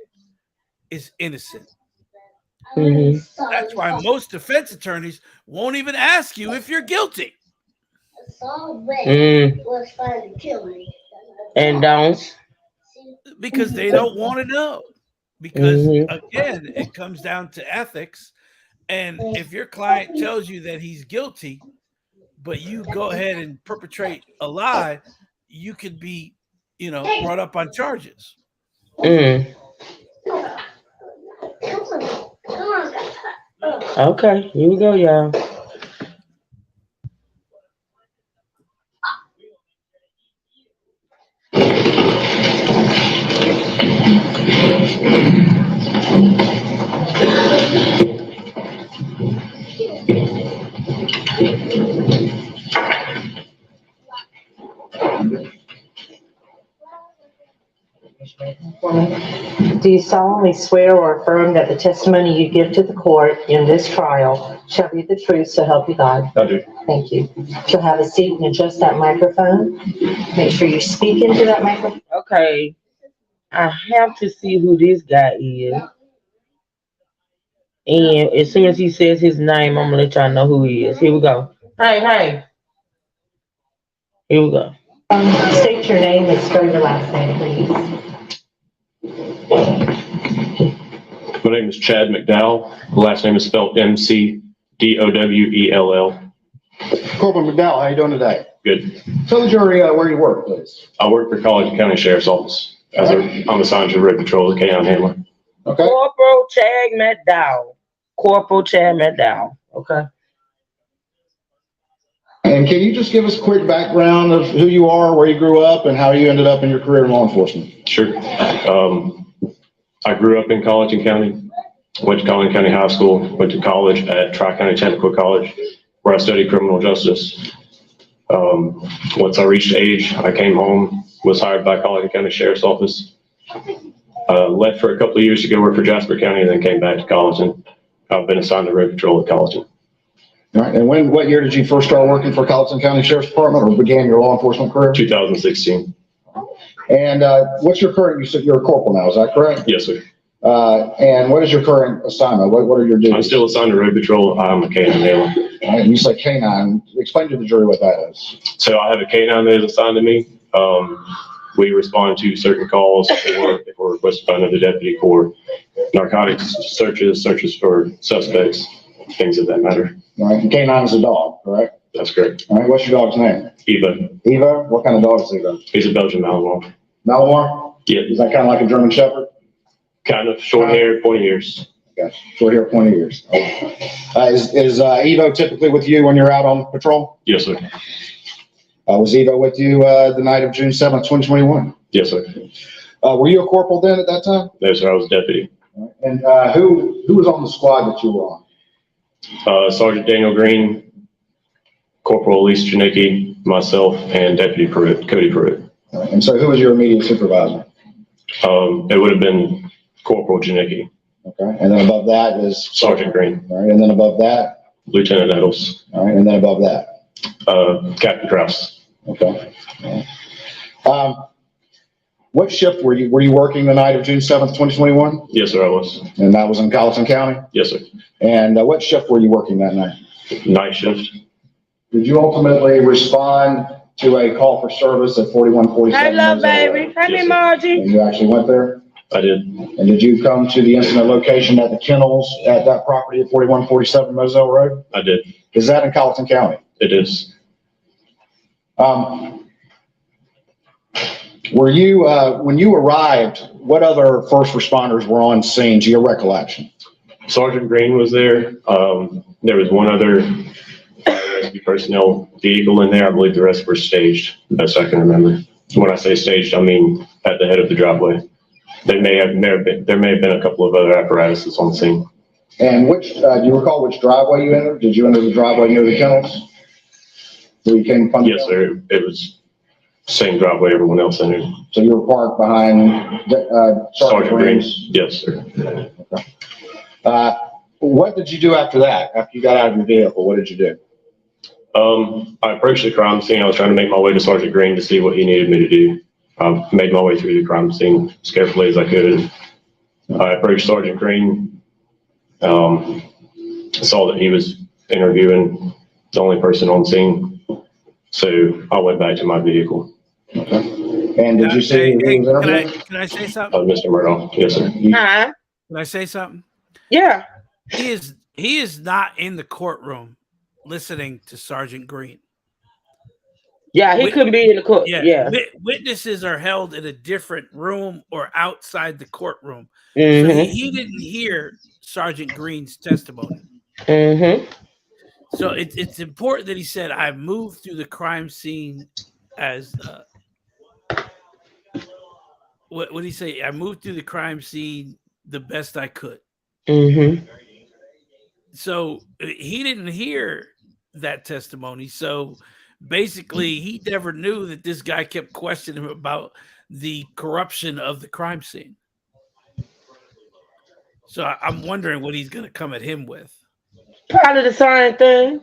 is innocent. Mm-hmm. That's why most defense attorneys won't even ask you if you're guilty. And don't. Because they don't want to know. Because again, it comes down to ethics. And if your client tells you that he's guilty, but you go ahead and perpetrate a lie, you could be, brought up on charges. Mm. Okay, here we go, y'all. Do you solemnly swear or affirm that the testimony you give to the court in this trial shall be the truth, so help you God? I do. Thank you. You'll have a seat and adjust that microphone. Make sure you speak into that microphone. Okay, I have to see who this guy is. And as soon as he says his name, I'm gonna let y'all know who he is. Here we go. Hey. Here we go. State your name and spell your last name, please. My name is Chad McDowell. The last name is spelled McDowell. Corporal McDowell, how you doing today? Good. Tell the jury where you work, please. I work for College County Sheriff's Office. I'm assigned to Road Patrol as a K-9 handler. Okay. Corporal Chad McDowell. Okay. And can you just give us a quick background of who you are, where you grew up, and how you ended up in your career in law enforcement? Sure. I grew up in Colleton County, went to Colleton County High School, went to college at Tri-County Technical College, where I studied criminal justice. Once I reached age, I came home, was hired by Colleton County Sheriff's Office. Left for a couple of years to go work for Jasper County, and then came back to Colleton. I've been assigned to Road Patrol at Colleton. All right. And what year did you first start working for Colleton County Sheriff's Department, or began your law enforcement career? 2016. And what's your current, you said you're a corporal now, is that correct? Yes, sir. And what is your current assignment? What are your duties? I'm still assigned to Road Patrol. I'm a K-9 handler. All right, you say K-9. Explain to the jury what that is. So I have a K-9 that is assigned to me. We respond to certain calls, or if we're requested by another deputy for narcotics searches for suspects, things of that matter. All right. And K-9 is a dog, correct? That's correct. All right. What's your dog's name? Eva. Eva? What kind of dog is Eva? He's a Belgian Malinois. Malinois? Yeah. Is that kind of like a German Shepherd? Kind of short hair, pointy ears. Okay. Short hair, pointy ears. Is Eva typically with you when you're out on patrol? Yes, sir. Was Eva with you the night of June 7th, 2021? Yes, sir. Were you a corporal then at that time? No, sir. I was a deputy. And who was on the squad that you were on? Sergeant Daniel Green, Corporal Elise Janicki, myself, and Deputy Cody Pruitt. Right. And so who was your immediate supervisor? It would have been Corporal Janicki. Okay. And then above that is? Sergeant Green. All right. And then above that? Lieutenant Nettles. All right. And then above that? Captain Krause. Okay. What shift were you working the night of June 7th, 2021? Yes, sir, I was. And that was in Colleton County? Yes, sir. And what shift were you working that night? Night shift. Did you ultimately respond to a call for service at 4147? Hello, baby. Hey, Yes, Margie. And you actually went there? I did. And did you come to the incident location at the kennels at that property at 4147 Moselle Road? I did. Is that in Colleton County? It is. Were you, when you arrived, what other first responders were on scene to your recollection? Sergeant Green was there. There was one other rescue personnel vehicle in there. I believe the rest were staged, best I can remember. When I say staged, I mean at the head of the driveway. There may have been a couple of other apparatuses on scene. And which, do you recall which driveway you entered? Did you enter the driveway near the kennels? Where you came from? Yes, sir. It was same driveway everyone else entered. So you were parked behind Sergeant Green's? Yes, sir. Okay. What did you do after that? After you got out of your vehicle, what did you do? I approached the crime scene. I was trying to make my way to Sergeant Green to see what he needed me to do. I made my way through the crime scene as carefully as I could. I approached Sergeant Green, saw that he was interviewing the only person on scene. So I went back to my vehicle. Okay. And did you see who was interviewing? Can I say something? Mr. Murdoch, yes, sir. Huh? Can I say something? Yeah. He is not in the courtroom listening to Sergeant Green. Yeah, he couldn't be in the court. Yeah. Witnesses are held in a different room or outside the courtroom. Mm-hmm. So he didn't hear Sergeant Green's testimony. Mm-hmm. So it's important that he said, I moved through the crime scene as what did he say? I moved through the crime scene the best I could. Mm-hmm. So he didn't hear that testimony. So basically, he never knew that this guy kept questioning him about the corruption of the crime scene. So I'm wondering what he's going to come at him with. Probably the same thing.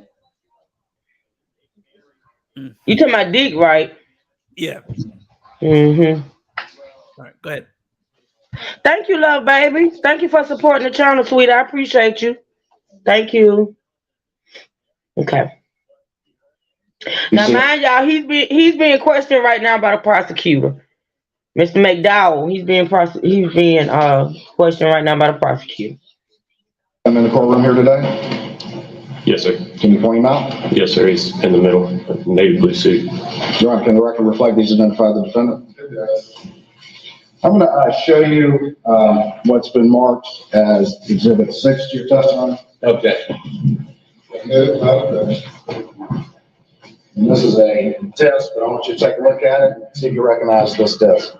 You talking about Dick, right? Yeah. Mm-hmm. All right, go ahead. Thank you, love baby. Thank you for supporting the channel, sweet. I appreciate you. Thank you. Okay. Now, mind y'all, he's being questioned right now by the prosecutor, Mr. McDowell. He's being questioned right now by the prosecutor. I'm in the courtroom here today. Yes, sir. Can you point him out? Yes, sir. He's in the middle, navy blue suit. Your Honor, can the record reflect he's identified the defendant? I'm going to show you what's been marked as Exhibit 6 to your testimony. Okay. And this is a test, but I want you to take a look at it and see if you recognize this test.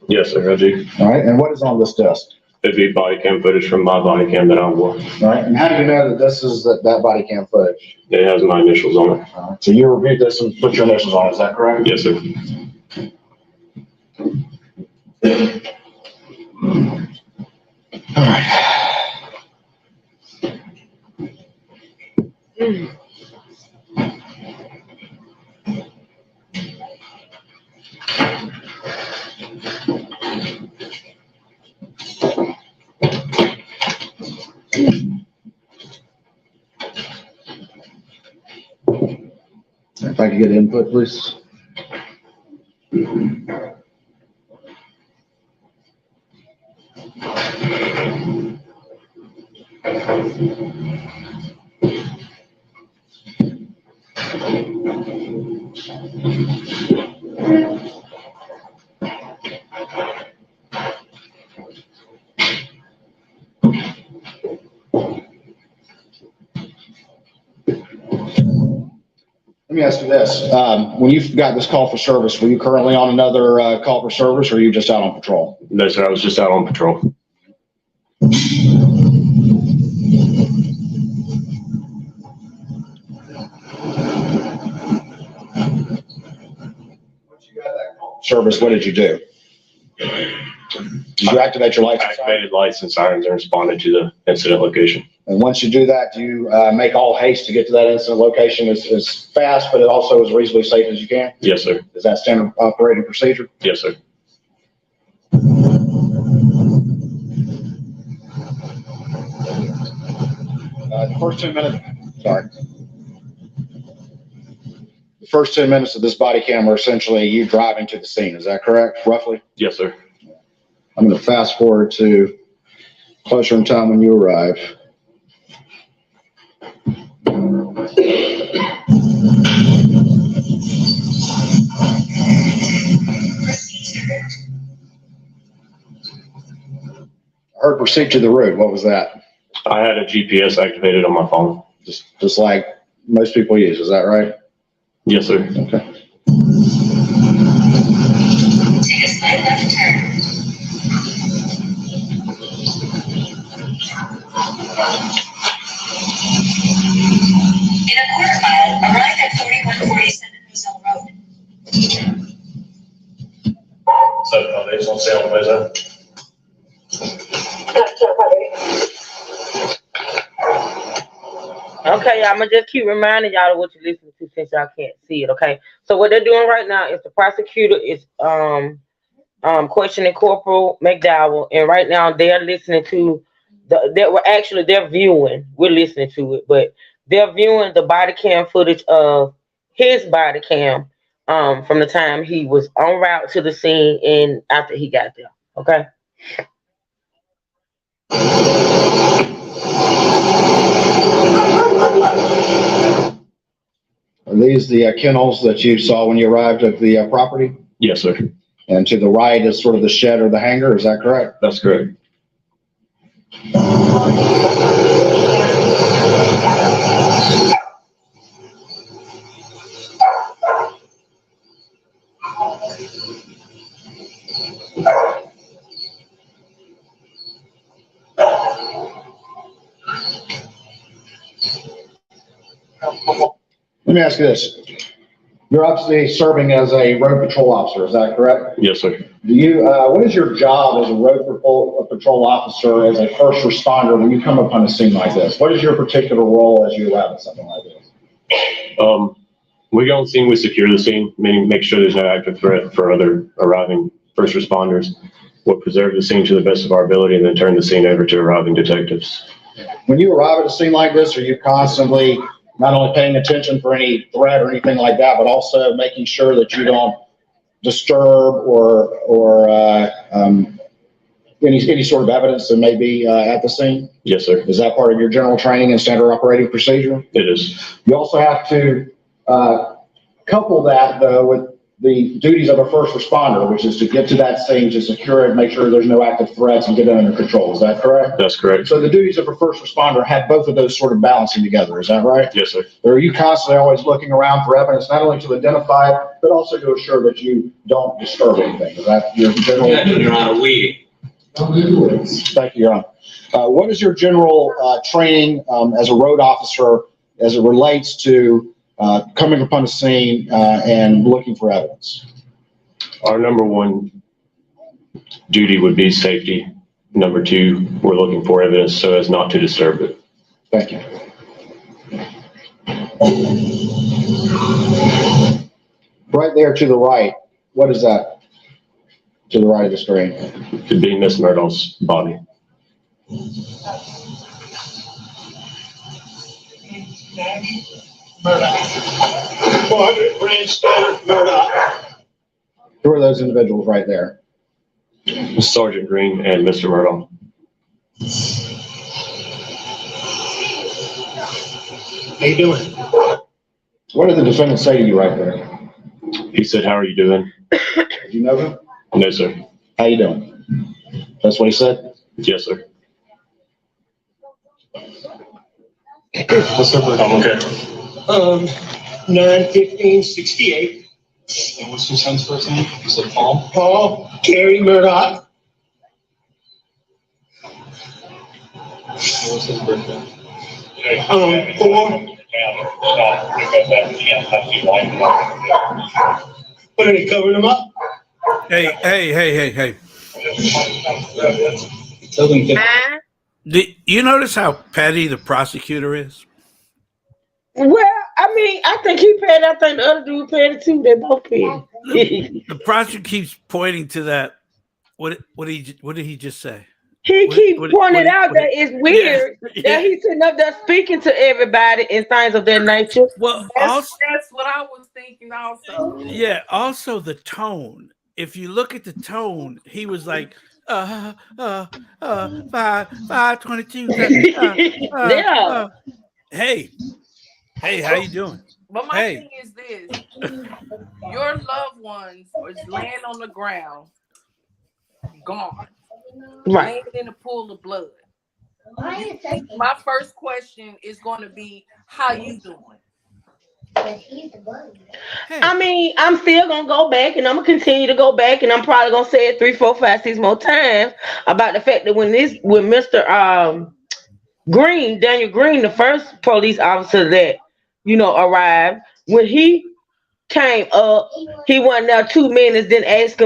Yes, sir, I do. All right, and what is on this test? It'd be body cam footage from my body cam that I wore. All right, and how do you know that this is that body cam footage? It has my initials on it. All right, so you reviewed this and put your initials on it, is that correct? Yes, sir. All right. If I could get input, please. Let me ask you this. When you got this call for service, were you currently on another call for service or are you just out on patrol? No, sir, I was just out on patrol. Service, what did you do? Did you activate your lights? Activated lights and sirens and responded to the incident location. And once you do that, do you make all haste to get to that incident location as fast, but it also as reasonably safe as you can? Yes, sir. Is that standard operating procedure? Yes, sir. The first 10 minutes, sorry. The first 10 minutes of this body cam are essentially you driving to the scene. Is that correct, roughly? Yes, sir. I'm going to fast forward to closer in time when you arrive. I heard proceed to the route. What was that? I had a GPS activated on my phone. Just like most people use. Is that right? Yes, sir. Okay. Take a slight left turn. In a quarter mile, arrive at 4147 Roselle Road. So, they just don't stay on the way there. Okay, I'm gonna just keep reminding y'all of what you're listening to since y'all can't see it. Okay, so what they're doing right now is the prosecutor is questioning Corporal McDowell, and right now they're listening to they're viewing. We're listening to it, but they're viewing the body cam footage of his body cam from the time he was en route to the scene and after he got there. Okay. Are these the kennels that you saw when you arrived at the property? Yes, sir. And to the right is sort of the shed or the hangar. Is that correct? That's correct. Let me ask you this. You're obviously serving as a road patrol officer. Is that correct? Yes, sir. Do you, what is your job as a road patrol officer, as a first responder when you come upon a scene like this? What is your particular role as you arrive at something like this? We go on scene, we secure the scene, meaning make sure there's no active threat for other arriving first responders. We'll preserve the scene to the best of our ability and then turn the scene over to arriving detectives. When you arrive at a scene like this, are you constantly not only paying attention for any threat or anything like that, but also making sure that you don't disturb or any sort of evidence that may be at the scene? Yes, sir. Is that part of your general training and standard operating procedure? It is. You also have to couple that, though, with the duties of a first responder, which is to get to that scene, to secure it, make sure there's no active threats, and get it under control. Is that correct? That's correct. So the duties of a first responder have both of those sort of balancing together. Is that right? Yes, sir. Or are you constantly always looking around for evidence, not only to identify it, but also to assure that you don't disturb anything? Is that your general? Your Honor, we. Thank you, Your Honor. What is your general training as a road officer as it relates to coming upon a scene and looking for evidence? Our number one duty would be safety. Number two, we're looking for evidence so as not to disturb it. Thank you. Right there to the right, what is that? To the right of the screen. Could be Miss Myrtle's body. 400 Grand Standard Murdoch. Who are those individuals right there? Sergeant Green and Mr. Myrtle. How you doing? What did the defendant say to you right there? He said, "How are you doing?" Did you know him? No, sir. How you doing? That's what he said? Yes, sir. I'm okay. 9/15/68. And what's your son's first name? You said Paul? Paul Terry Murdoch. What's his birthday? 4. What are they covering him up? Hey. Doesn't get. Do you notice how petty the prosecutor is? Well, I mean, I think he paid. I think the other dude paid it too. They both paid. The prosecutor keeps pointing to that. What did he just say? He keeps pointing out that it's weird that he's sitting up there speaking to everybody and things of that nature. Well, That's what I was thinking also. Yeah, also the tone. If you look at the tone, he was like 522. Yeah. Hey, how you doing? But my Hey, thing is this: your loved ones is laying on the ground, gone, Right. laying in a pool of blood. You think my first question is going to be, "How you doing?" I mean, I'm still gonna go back, and I'm gonna continue to go back, and I'm probably gonna say it 3, 4, 5, 6 more times about the fact that when Mr. Green, Daniel Green, the first police officer that arrived, when he came up, he wasn't there 2 minutes. Then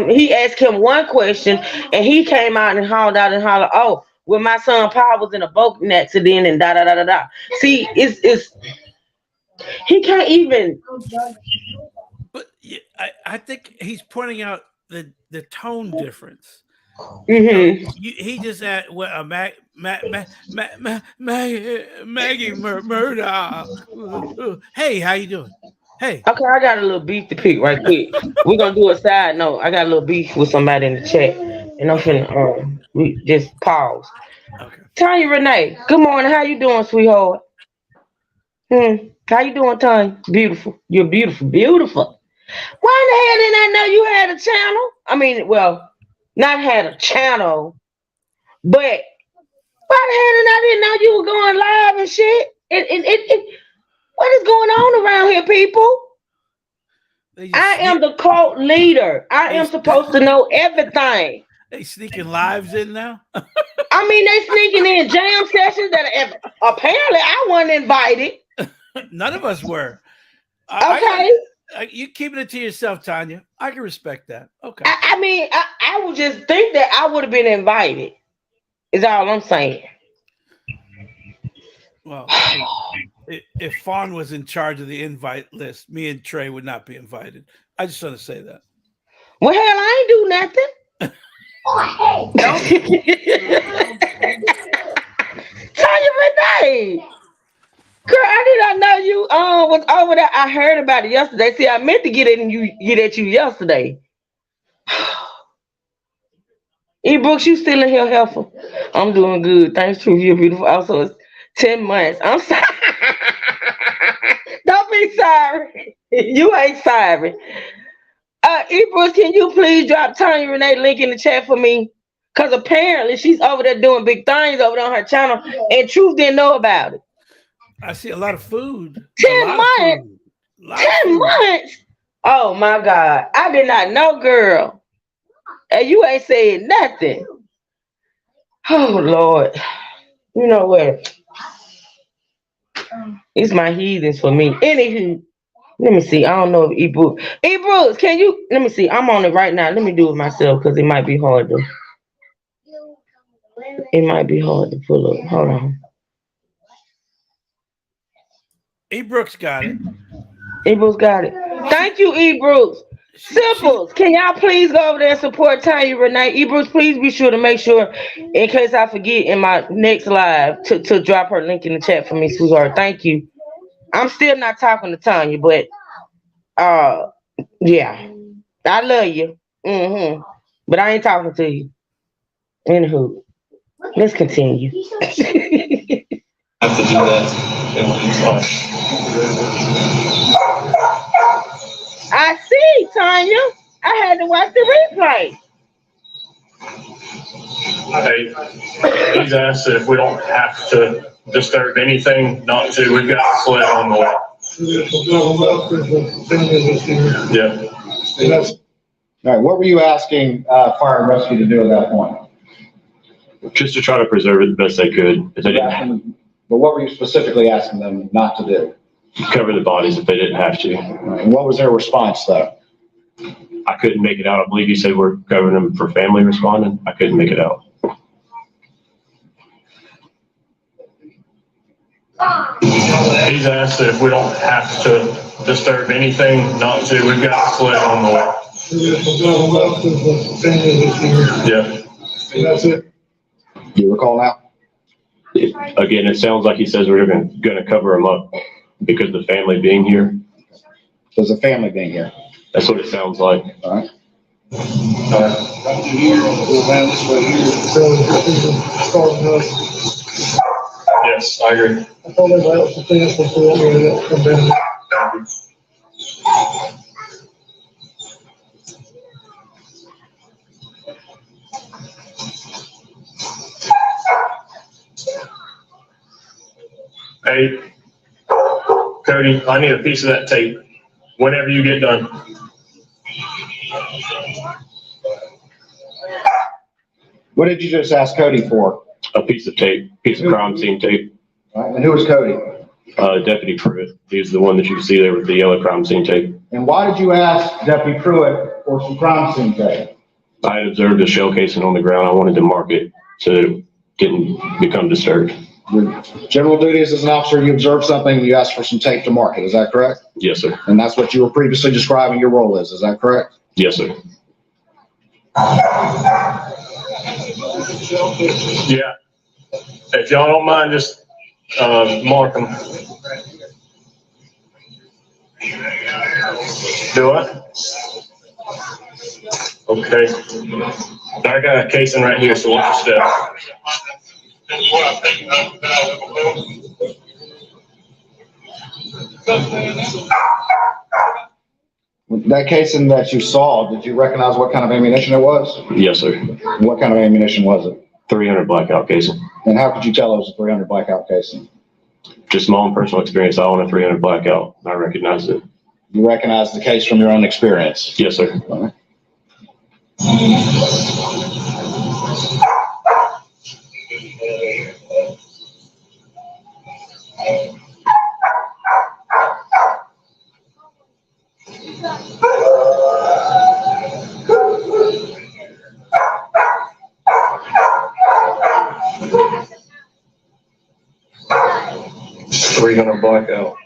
he asked him one question, and he came out and hauled out and hollered, "Oh, well, my son Paul was in a boating accident and da da da da da." See, it's he can't even. but yeah, I think he's pointing out the tone difference. Mm-hmm. He just had Maggie Murdoch. Hey, how you doing? Hey. Okay, I got a little beef to pick right quick. We're gonna do a side note. I got a little beef with somebody in the chat, and I'm finna we just pause. Okay. Tanya Renee, good morning. How you doing, sweetheart? How you doing, Tanya? Beautiful. You're beautiful, beautiful. Why in the hell didn't I know you had a channel? I mean, well, not had a channel, but why the hell didn't know you were going live and shit? What is going on around here, people? I am the cult leader. I am supposed to know everything. They sneaking lives in now. I mean, they sneaking in jam sessions that apparently I wasn't invited. None of us were. Okay. You keeping it to yourself, Tanya. I can respect that. Okay. I mean, I would just think that I would have been invited. Is all I'm saying. Well, if Fawn was in charge of the invite list, me and Trey would not be invited. I just want to say that. Well, hell, I ain't do nothing. Tanya Renee. Girl, I did not know you was over there. I heard about it yesterday. See, I meant to get at you yesterday. E. Brooks, you still in here helpful? I'm doing good. Thanks, Truth. You're beautiful. Also, it's 10 months. I'm sorry. Don't be sorry. You ain't sorry. E. Brooks, can you please drop Tanya Renee link in the chat for me? Because apparently she's over there doing big things over there on her channel, and Truth didn't know about it. I see a lot of food. 10 months. 10 months. Oh my God. I did not know, girl. And you ain't saying nothing. Oh Lord. You know what? It's my heathens for me. Anywho, let me see. I don't know if E. Brooks. E. Brooks, can you let me see? I'm on it right now. Let me do it myself because it might be hard to. It might be hard to pull up. Hold on. E. Brooks got it. E. Brooks got it. Thank you, E. Brooks. Simples, can y'all please go over there and support Tanya Renee? E. Brooks, please be sure to make sure, in case I forget in my next live, to drop her link in the chat for me, sweetheart. Thank you. I'm still not talking to Tanya, but yeah, I love you. But I ain't talking to you. Anywho, let's continue. Have to do that. I see, Tanya. I had to watch the replay. Hey, he's asked if we don't have to disturb anything, not to. We've got a sled on the way. Yeah. All right, what were you asking fire and rescue to do at that point? Just to try to preserve it the best they could. If they didn't But what were you specifically asking them not to do? cover the bodies if they didn't have to. And what was their response, though? I couldn't make it out. I believe you said we're covering them for family responding. I couldn't make it out. He's asked if we don't have to disturb anything, not to. We've got a sled on the way. Yeah. That's it. Do you recall now? Again, it sounds like he says we're going to cover them up because of the family being here. Does the family being here? That's what it sounds like. All right. back to here, go down this way here. Yes, I agree. I told everybody else to clean up before we come down. Hey, Cody, I need a piece of that tape whenever you get done. What did you just ask Cody for? A piece of tape, piece of crime scene tape. All right, and who was Cody? Deputy Pruitt. He's the one that you see there with the yellow crime scene tape. And why did you ask Deputy Pruitt for some crime scene tape? I had observed a shell casing on the ground. I wanted to mark it so that it didn't become disturbed. Your general duties as an officer, you observed something and you asked for some tape to mark it. Is that correct? Yes, sir. And that's what you were previously describing your role is that correct? Yes, sir. Yeah. If y'all don't mind, just mark them. Do what? Okay. I got a casing right here, so watch your step. That casing that you saw, did you recognize what kind of ammunition it was? Yes, sir. What kind of ammunition was it? 300 blackout casing. And how could you tell it was a 300 blackout casing? Just my own personal experience. I own a 300 blackout. I recognized it. You recognize the case from your own experience? Yes, sir. Okay. Just 300 blackout.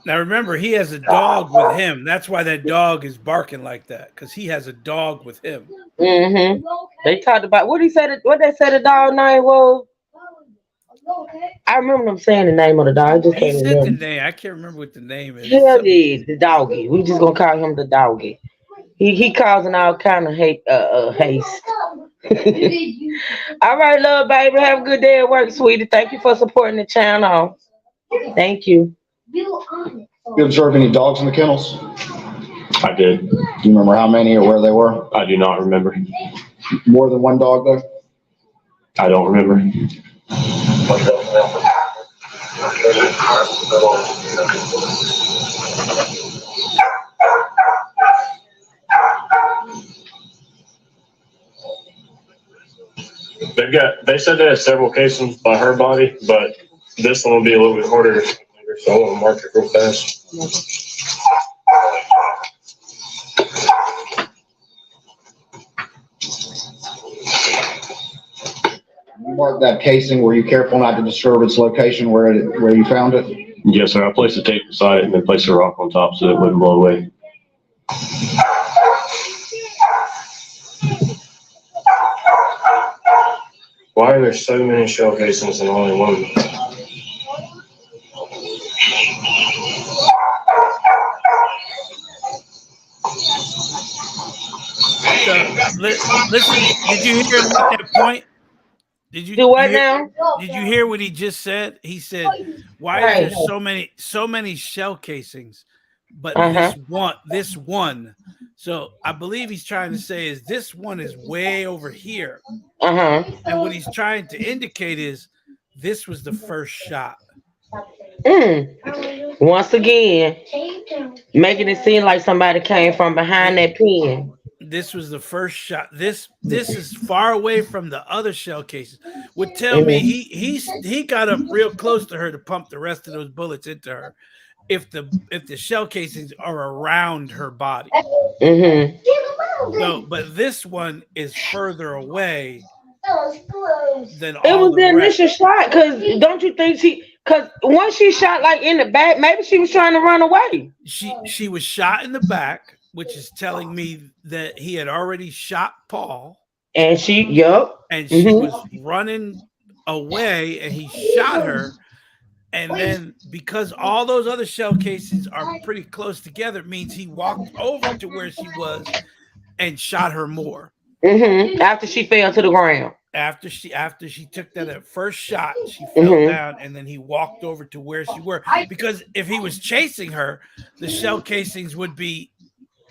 Now remember, he has a dog with him. That's why that dog is barking like that, because he has a dog with him. Mm-hmm. They talked about what he said. What they said the dog name was. I remember them saying the name of the dog. I just He can't said the remember. name. I can't remember what the name is. Yeah, the doggy. We just gonna call him the doggy. He causing all kind of haste. All right, love baby. Have a good day at work, sweetie. Thank you for supporting the channel. Thank you. You observe any dogs in the kennels? I did. Do you remember how many or where they were? I do not remember. More than one dog though? I don't remember. They said they had several casings by her body, but this one will be a little bit harder, so I want to mark it real fast. You marked that casing. Were you careful not to disturb its location where you found it? Yes, sir. I placed the tape beside it and then placed a rock on top so it wouldn't blow away. Why are there so many shell casings and only one? Listen, did you hear him at that point? Did you do what now? Did you hear what he just said? He said, "Why are there so many shell casings, but this one?" So I believe he's trying to say is this one is way over here, and what he's trying to indicate is this was the first shot. Once again, making it seem like somebody came from behind that pen. This was the first shot. This is far away from the other shell cases. Would tell me he got up real close to her to pump the rest of those bullets into her. If the shell casings are around her body. So, but this one is further away than all it was the rest. initial shot, because don't you think Cause once she shot like in the back, maybe she was trying to run away. She was shot in the back, which is telling me that he had already shot Paul. And And she was running away, and he shot her. And then because all those other shell casings are pretty close together, it means he walked over to where she was and shot her more. After she fell to the ground. After she took that first shot, she fell down, and then he walked over to where she were. Because if he was chasing her, the shell casings would be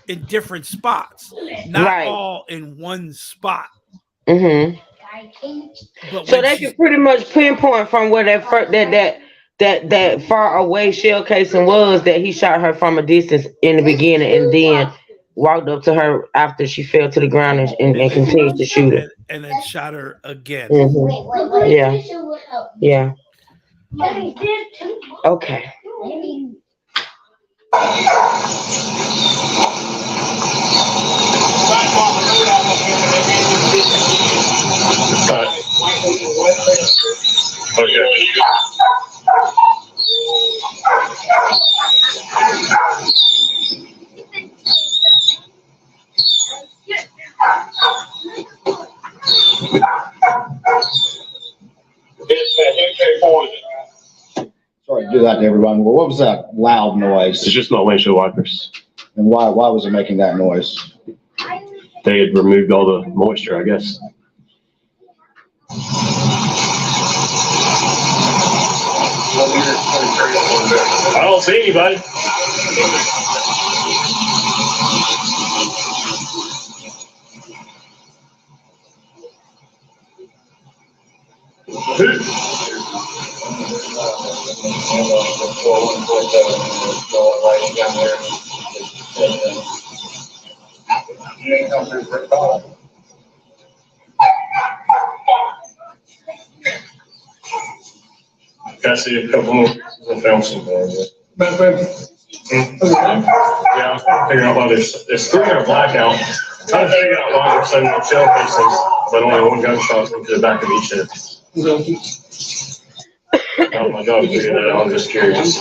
in different spots, not all in one spot. But so they can pretty much pinpoint from where that far away shell casing was that he shot her from a distance in the beginning, and then walked up to her after she fell to the ground and continued to shoot her. And then shot her again. Yeah. Yeah. Okay. Sorry to do that to everyone. Well, what was that loud noise? It's just my windshield wipers. And why was it making that noise? They had removed all the moisture, I guess. I don't see anybody. I see a couple more. I found some more. Yeah, I'm figuring out why there's three in a blackout. I'm trying to figure out why they're sending shell casings, but only one gunshot into the back of each head. Oh my God, figure that out. I'm just curious.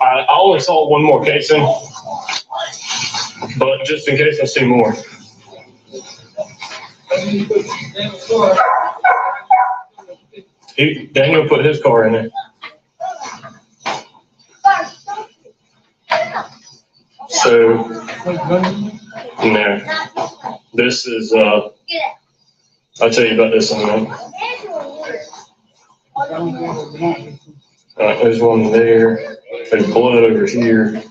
I only saw one more casing, but just in case I see more. Daniel put his car in there. So, no, this is, I'll tell you about this in a minute. There's one there. There's blood over here.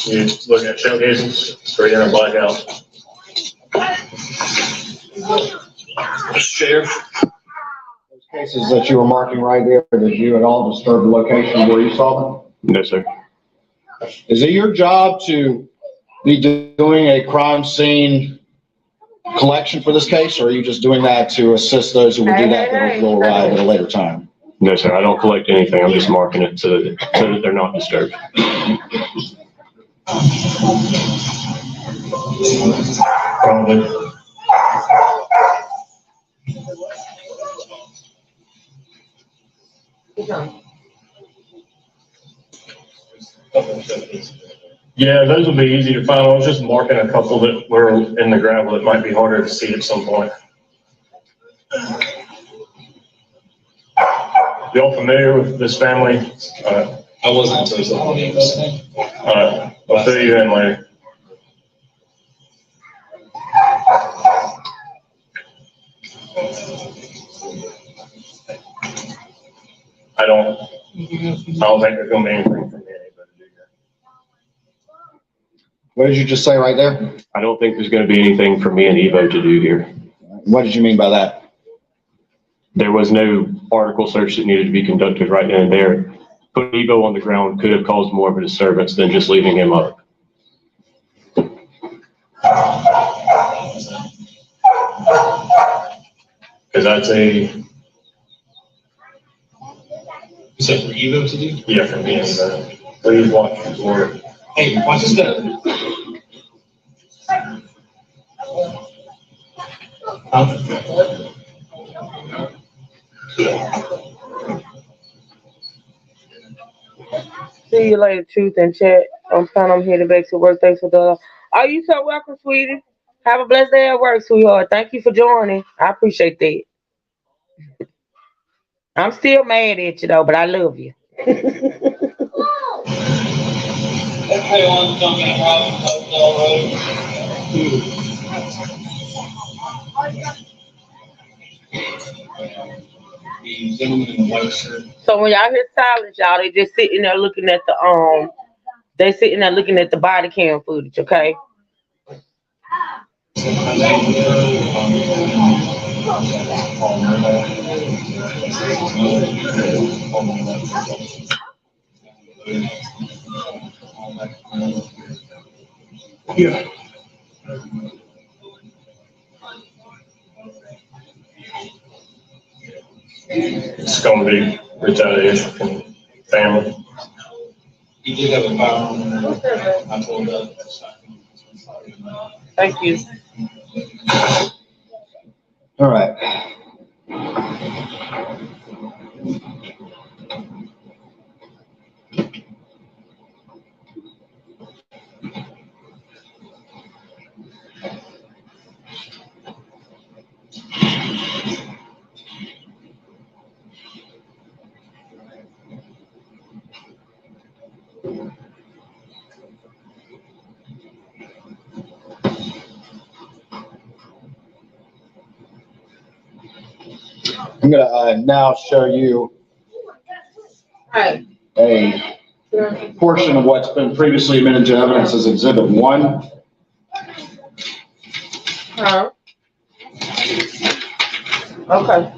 You look at shell casings, straight in a blackout. Sheriff. Those cases that you were marking right there, did you at all disturb the location where you saw them? No, sir. Is it your job to be doing a crime scene collection for this case, or are you just doing that to assist those who will do that that will arrive at a later time? No, sir. I don't collect anything. I'm just marking it so that they're not disturbed. Probably. Yeah, those will be easy to find. I was just marking a couple that were in the gravel that might be harder to see at some point. Y'all familiar with this family? I wasn't until someone names. I'll fill you in later. I don't think there's gonna be anything for me to do here. What did you just say right there? I don't think there's going to be anything for me and Evo to do here. What did you mean by that? There was no article search that needed to be conducted right then and there. Putting Evo on the ground could have caused more of a disturbance than just leaving him up. Because I'd say You said for Evo to do? Yeah, for me, please watch for. Hey, watch this stuff. See you later, Truth and Chat. I'm headed back to work. Thanks for the. Are you so welcome, sweetie? Have a blessed day at work, sweetheart. Thank you for joining. I appreciate that. I'm still mad at you though, but I love you. So when y'all hear silence, y'all, they just sitting there looking at they sitting there looking at the body cam footage, okay? Yeah. It's gonna be retaliation from family. He did have a firearm. I told her. Thank you. All right. I'm going to now show you a portion of what's been previously admitted to evidence as Exhibit 1. Okay.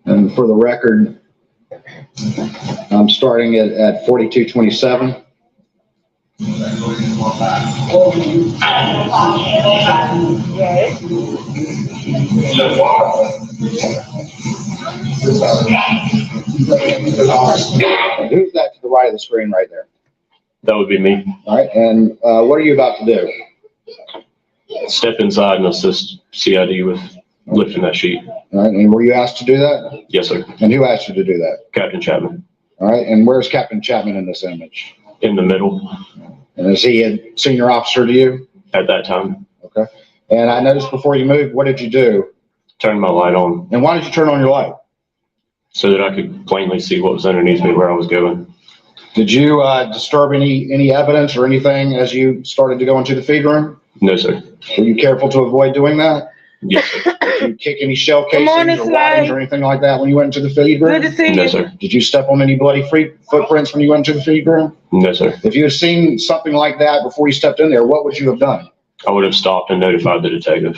And for the record, I'm starting it at 4227. Who's that to the right of the screen right there? That would be me. All right, and what are you about to do? Step inside and assist CID with lifting that sheet. All right, and were you asked to do that? Yes, sir. And who asked you to do that? Captain Chapman. All right, and where's Captain Chapman in this image? In the middle. And is he a senior officer to you? At that time. Okay. And I noticed before you moved, what did you do? Turn my light on. And why did you turn on your light? So that I could plainly see what was underneath me, where I was going. Did you disturb any evidence or anything as you started to go into the feed room? No, sir. Were you careful to avoid doing that? Yes, sir. Did you kick any shell Good morning, casings or waddings or anything like that when you went into the feed room? Good to see No, you. sir. Did you step on any bloody footprints when you went into the feed room? No, sir. If you had seen something like that before you stepped in there, what would you have done? I would have stopped and notified the detective.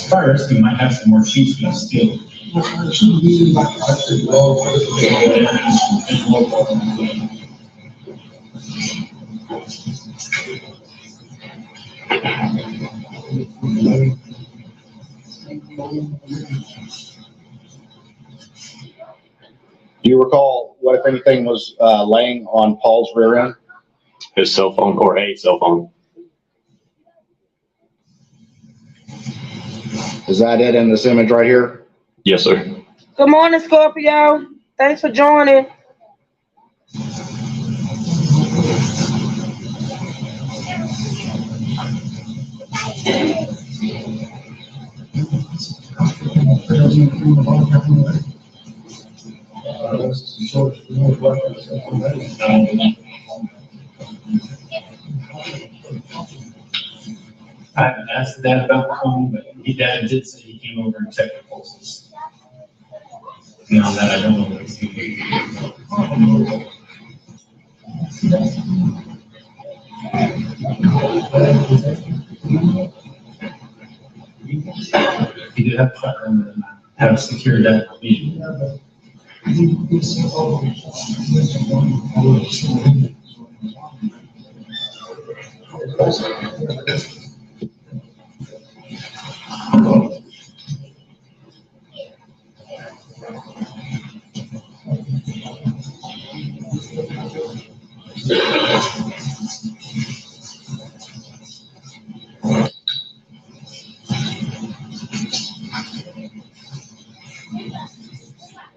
First, you might have some more sheets for you still. Do you recall what, if anything, was laying on Paul's rear end? His cell phone, or a cell phone. Is that it in this image right here? Yes, sir. Good morning, Scorpio. Thanks for joining. I haven't asked that about home, but he did say he came over and checked the pulses. Beyond that, I don't know what it's going to be. You do have to have secured that meeting.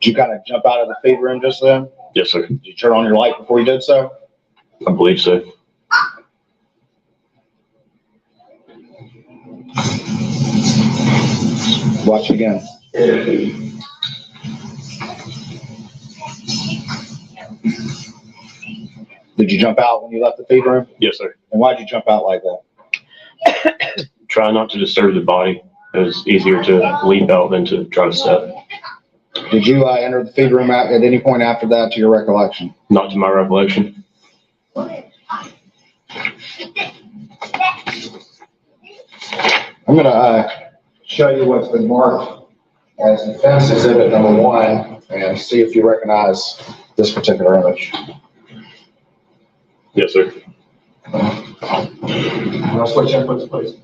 Did you kind of jump out of the feed room just then? Yes, sir. Did you turn on your light before you did so? I believe so. Watch it again. Did you jump out when you left the feed room? Yes, sir. And why'd you jump out like that? Try not to disturb the body. It was easier to leap out than to try to step. Did you enter the feed room at any point after that, to your recollection? Not to my recollection. I'm going to show you what's been marked as defense exhibit number 1 and see if you recognize this particular image. Yes, sir. I'll switch inputs, please.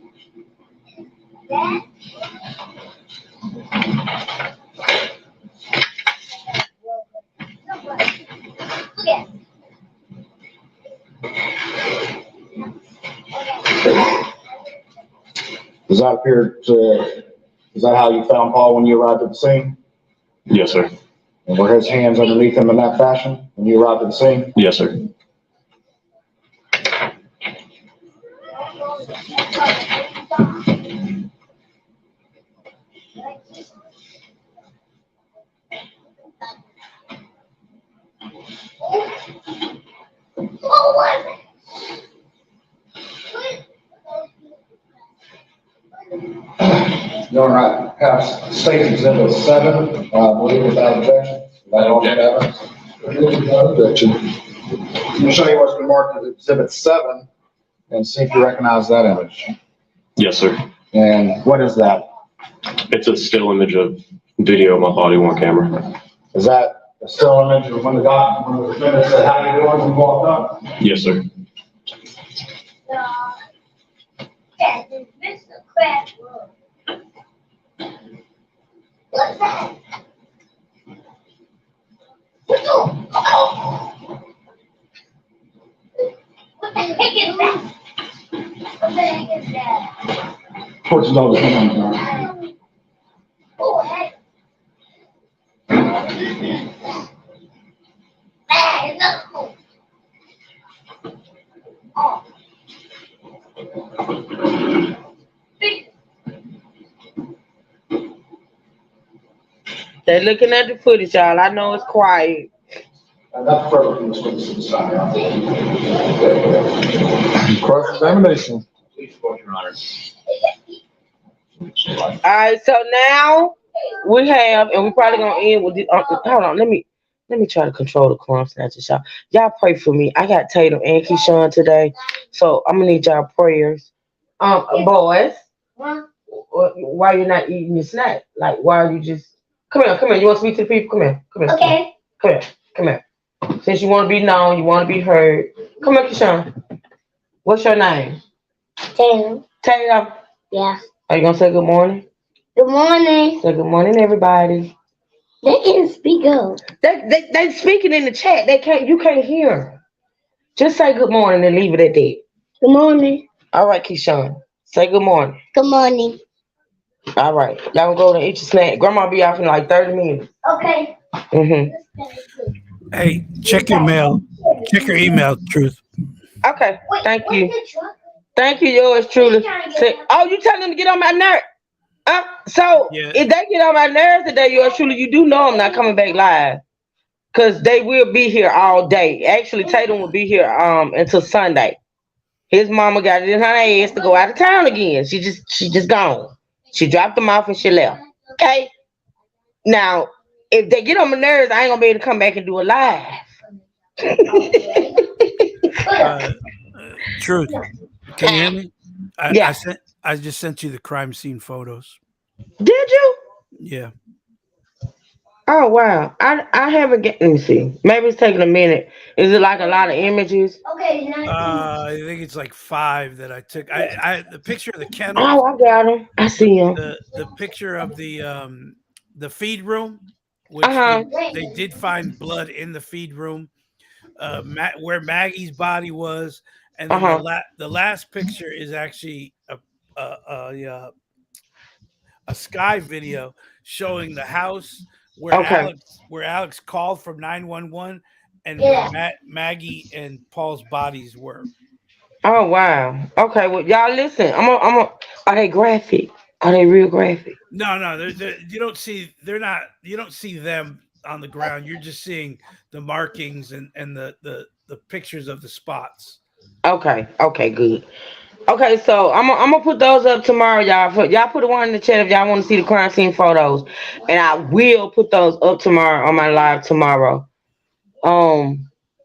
Is that how you found Paul when you arrived at the scene? Yes, sir. And were his hands underneath him in that fashion when you arrived at the scene? Yes, sir. You're right. Have state exhibit 7, believe without objection. That all have evidence. Objection. I'll show you what's been marked as exhibit 7 and see if you recognize that image. Yes, sir. And what is that? It's a still image of video of my body worn camera. Is that a still image of when the defendant said, "How you doing?" when you walked up? Yes, sir. What's that? What the heck is that? What the heck is that? Fortune's always come on, John. Oh, heck. No. Oh. They're looking at the footage, y'all. I know it's quiet. That's further from the side. Cross-examination. Please, Your Honor. All right, so now we have, and we probably gonna end with the. Hold on, let me try to control the crumb snatchers, y'all. Y'all pray for me. I got Tatum and Keyshawn today, so I'm gonna need y'all prayers. Boys, why you not eating your snack? Like, why are you just? Come here. You want to speak to the people? Come here. Okay. Come here. Since you want to be known, you want to be heard. Come here, Keyshawn. What's your name? Tatum. Tatum. Yeah. Are you gonna say good morning? Good morning. Say good morning, everybody. They can speak up. They speaking in the chat. You can't hear 'em. Just say good morning and leave it at that. Good morning. All right, Keyshawn. Say good morning. Good morning. All right. Y'all go to eat your snack. Grandma be off in like 30 minutes. Okay. Hey, check your mail. Check your email, Truth. Okay. Thank you. Thank you, yours truly. Oh, you telling them to get on my nerve? If they get on my nerves today, yours truly, you do know I'm not coming back live. Because they will be here all day. Actually, Tatum will be here until Sunday. His mama got it in her ass to go out of town again. She just gone. She dropped him off and she left. Okay? Now, if they get on my nerves, I ain't gonna be able to come back and do a live. Uh, Truth. Can you hear me? I Yeah. sent. I just sent you the crime scene photos. Did you? Yeah. Oh wow. I haven't get. Let me see. Maybe it's taking a minute. Is it like a lot of images? I think it's like 5 that I took. I the picture of the kennels, Oh, I got them. I see them. the picture of the feed room, Uh which huh. they did find blood in the feed room, where Maggie's body was, and Uh then huh. the last picture is actually a a sky video showing the house Okay. where Alex called from 911 and where Maggie and Paul's bodies were. Oh wow. Okay. Well, y'all listen. Are they graphic? Are they real graphic? No, no, you don't see. They're not. You don't see them on the ground. You're just seeing the markings and the pictures of the spots. Okay. Okay. Good. Okay. So I'm gonna put those up tomorrow, y'all. Y'all put one in the chat if y'all want to see the crime scene photos, and I will put those up tomorrow on my live tomorrow.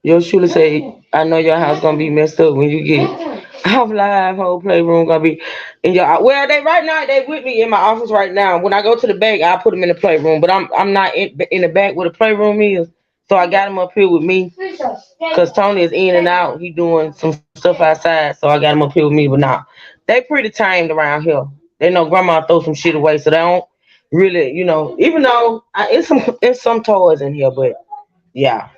Your Shula said, I know your house gonna be messed up when you get off live. Whole playroom gonna be in your. Well, they right now they with me in my office right now. When I go to the bank, I put them in the playroom, but I'm not in the back where the playroom is. So I got them up here with me because Tony is in and out. He doing some stuff outside, so I got them up here with me. But nah, they pretty tamed around here. They know grandma throw some shit away, so they don't really, even though it's some toys in here, but yeah.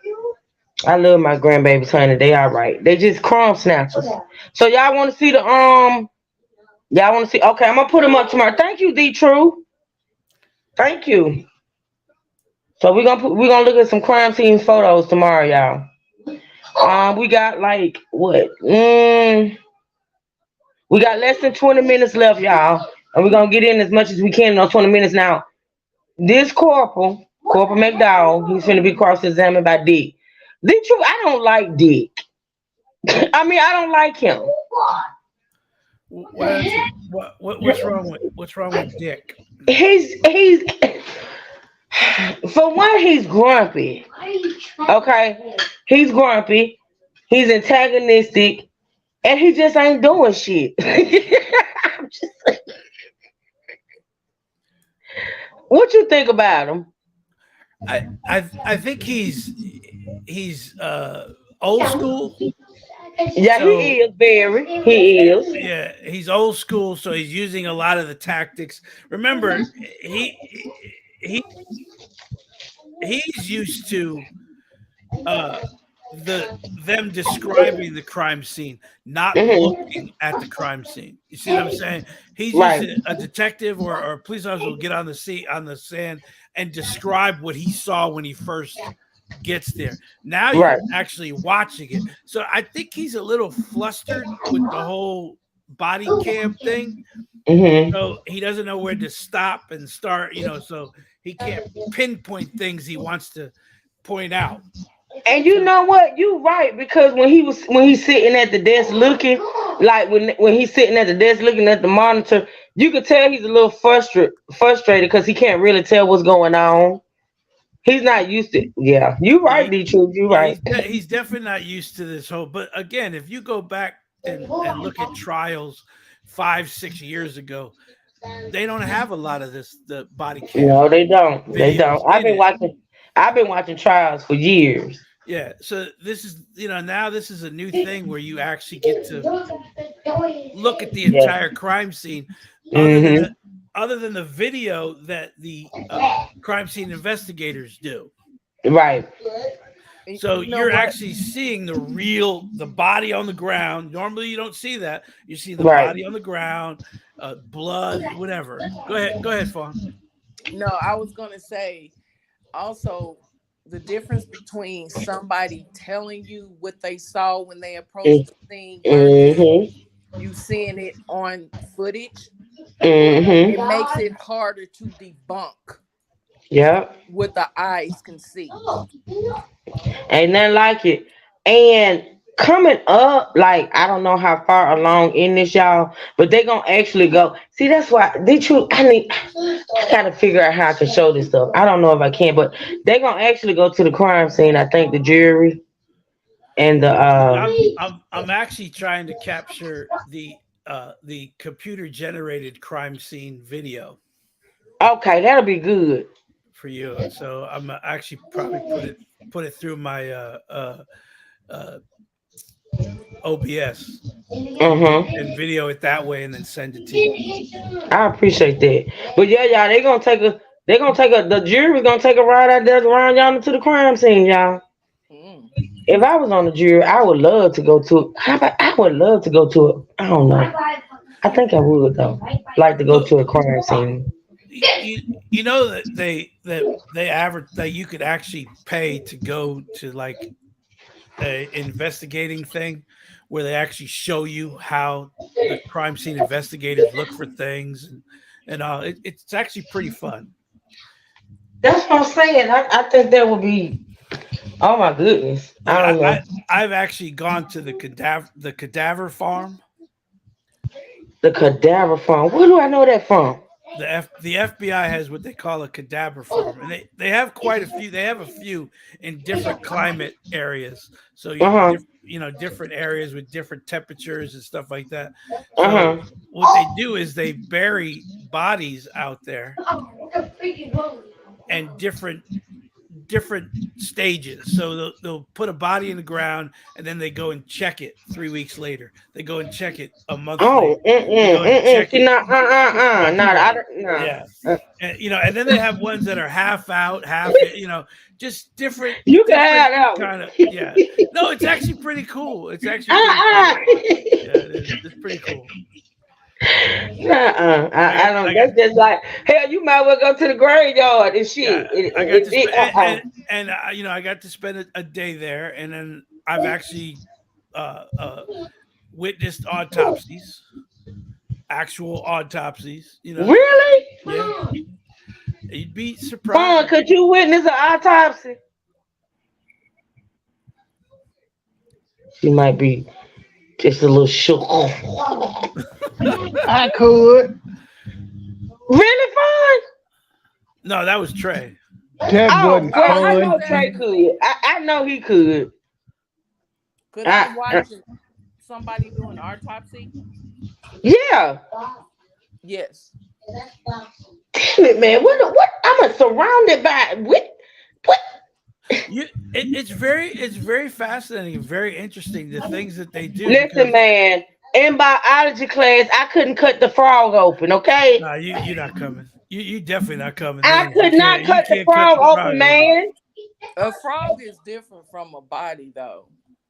I love my grandbabies, honey. They all right. They just crumb snatchers. So y'all want to see the Y'all want to see? Okay, I'm gonna put them up tomorrow. Thank you, D. True. Thank you. So we're gonna look at some crime scene photos tomorrow, y'all. We got like what? We got less than 20 minutes left, y'all, and we're gonna get in as much as we can in those 20 minutes. Now, this Corporal McDowell, he's gonna be cross-examined by Dick. D. True, I don't like Dick. I mean, I don't like him. What else? What's wrong with Dick? He's for one, he's grumpy. Okay, he's grumpy. He's antagonistic, and he just ain't doing shit. I'm just like, what you think about him? I think he's old school. Yeah, So he is very. He is. yeah, he's old school, so he's using a lot of the tactics. Remember, he he's used to uh them describing the crime scene, not Hmm. looking at the crime scene. You see what I'm saying? He's used Right. to a detective or a police officer will get on the sand and describe what he saw when he first gets there. Now Right. you're actually watching it. So I think he's a little flustered with the whole body cam thing. Hmm. So he doesn't know where to stop and start, so he can't pinpoint things he wants to point out. And you know what? You right, because when he's sitting at the desk looking, like when he's sitting at the desk looking at the monitor, you could tell he's a little frustrated because he can't really tell what's going on. He's not used to. Yeah, you Yeah, right, D. Truth. You yeah, right. he's definitely not used to this whole. But again, if you go back and look at trials 5-6 years ago, they don't have a lot of the body cam No, they don't. They videos don't. in it. I've been watching trials for years. Yeah, so this is now this is a new thing where you actually get to look at the Yeah. entire crime scene, other than Hmm. other than the video that the crime scene investigators do. Right. So You know you're what? actually seeing the body on the ground. Normally you don't see that. You see the Right. body on the ground, blood, whatever. Go ahead, Fawn. No, I was gonna say also the difference between somebody telling you what they saw when they approached the scene versus Mm-hmm. you seeing it on footage. It Mm-hmm. makes it harder to debunk Yep. what the eyes can see. Ain't nothing like it. And coming up, like I don't know how far along in this, y'all, but they gonna actually go. See, that's why did you? I gotta figure out how I can show this stuff. I don't know if I can, but they gonna actually go to the crime scene. I think the jury and the I'm actually trying to capture the computer generated crime scene video okay, that'll be good. for you. So I'm actually probably put it through my uh, OBS and video it that way, and then send it to you. I appreciate that. But yeah, y'all, the jury's gonna take a ride out there around y'all to the crime scene, y'all. Mm. If I was on the jury, I would love to go to it. I would love to go to it. I don't know. I think I would though. Like to go Look, to a crime scene. you know that they average that you could actually pay to go to like a investigating thing where they actually show you how the crime scene investigators look for things and all. It's actually pretty fun. That's what I'm saying. I think that would be. Oh my goodness. Like I don't know. I've actually gone to the cadaver farm. The cadaver farm. Where do I know that from? The FBI has what they call a cadaver farm, and they have quite a few. They have a few in different climate areas. So different areas with different temperatures and stuff like that. So what they do is they bury bodies out there, and different stages. So they'll put a body in the ground and then they go and check it 3 weeks later. They go and check it a month later. Yeah. And then they have ones that are half out, half, just different. You can have that kind of, yeah. No, it's actually pretty cool. It's actually it's pretty cool. I don't. That's just like hell. You might well go to the graveyard and shit. I got to spend a day there, and then I've actually witnessed autopsies, actual autopsies. Really? Yeah. You'd be surprised. Could you witness an autopsy? She might be just a little shook. I could. Really fun? No, that was Trey. That I know Trey could. I know he could. Could I watch somebody do an autopsy? Yeah. Yes. Damn it, man! What? I'm surrounded by what? It's very fascinating, very interesting. The things that they do. Listen, man. In biology class, I couldn't cut the frog open. Okay. No, you're not coming. You definitely not coming. I could not cut the frog open, man. A frog is different from a body, though.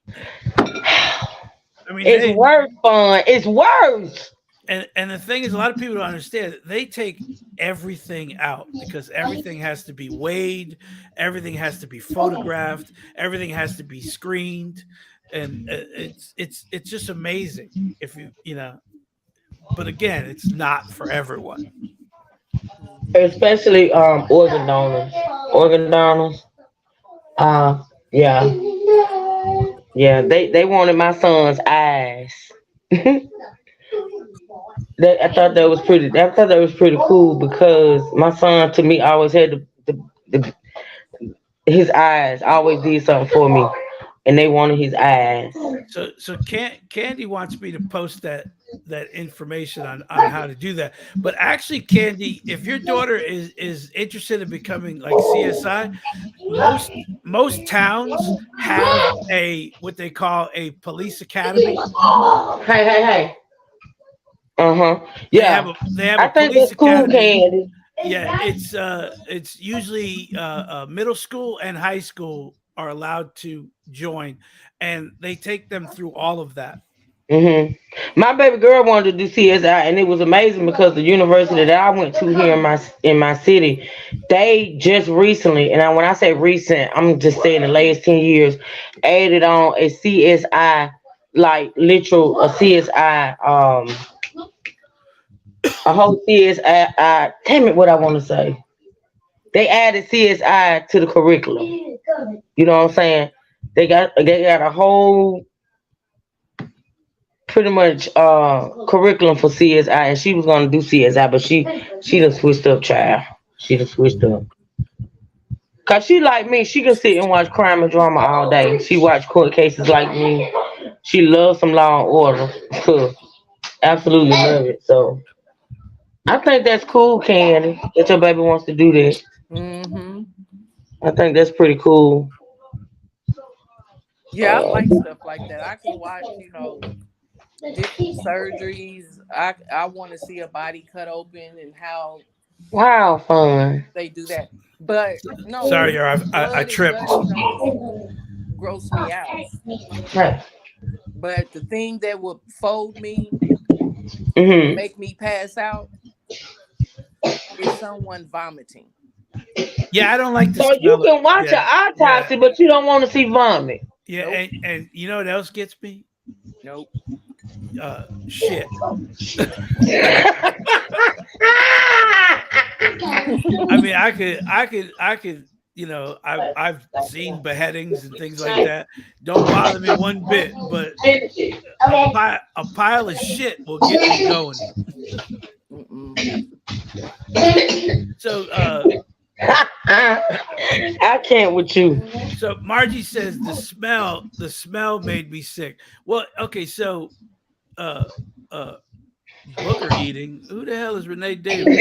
I mean, it's worse fun. It's worse. And the thing is, a lot of people don't understand. They take everything out because everything has to be weighed, everything has to be photographed, everything has to be screened, and it's just amazing if you know. But again, it's not for everyone. Especially organ donors. Organ donors. Yeah. Yeah, they wanted my son's eyes. I thought that was pretty cool because my son to me always had his eyes always did something for me, and they wanted his eyes. So Candy wants me to post that information on how to do that. But actually, Candy, if your daughter is interested in becoming like CSI, most towns have what they call a police academy. Hey. Yeah. They have I a think police that's cool, academy. Candy. Yeah, it's usually middle school and high school are allowed to join, and they take them through all of that. My baby girl wanted to do CSI, and it was amazing because the university that I went to here in my city, they just recently, and when I say recent, I'm just saying the last 10 years, added on a CSI, like literal a CSI, a whole CSI. Damn it, what I want to say. They added CSI to the curriculum. You know what I'm saying? They got a whole pretty much curriculum for CSI, and she was gonna do CSI, but she done switched up, child. She done switched up. Cause she like me, she can sit and watch crime and drama all day. She watch court cases like me. She loves some law and order. Absolutely love it. So I think that's cool, Candy, that your baby wants to do that. Mm-hmm. I think that's pretty cool. Yeah, I like stuff like that. I can watch, different surgeries. I want to see a body cut open and how Wow, fun. they do that. But no, Sorry, I blood and tripped. guts don't gross me out. Right. But the thing that would fold me, Mm-hmm. make me pass out, is someone vomiting. Yeah, I don't like the So you smell. can watch an Yeah, autopsy, but you don't want to see vomit. yeah, Nope. and you know what else gets me? Nope. Shit. I mean, I could. I've seen beheadings and things like that. Don't bother me one bit, but a pile of shit will get me going. So, I can't with you. So Margie says the smell made me sick. Well, okay, so booger eating. Who the hell is Renee Davis?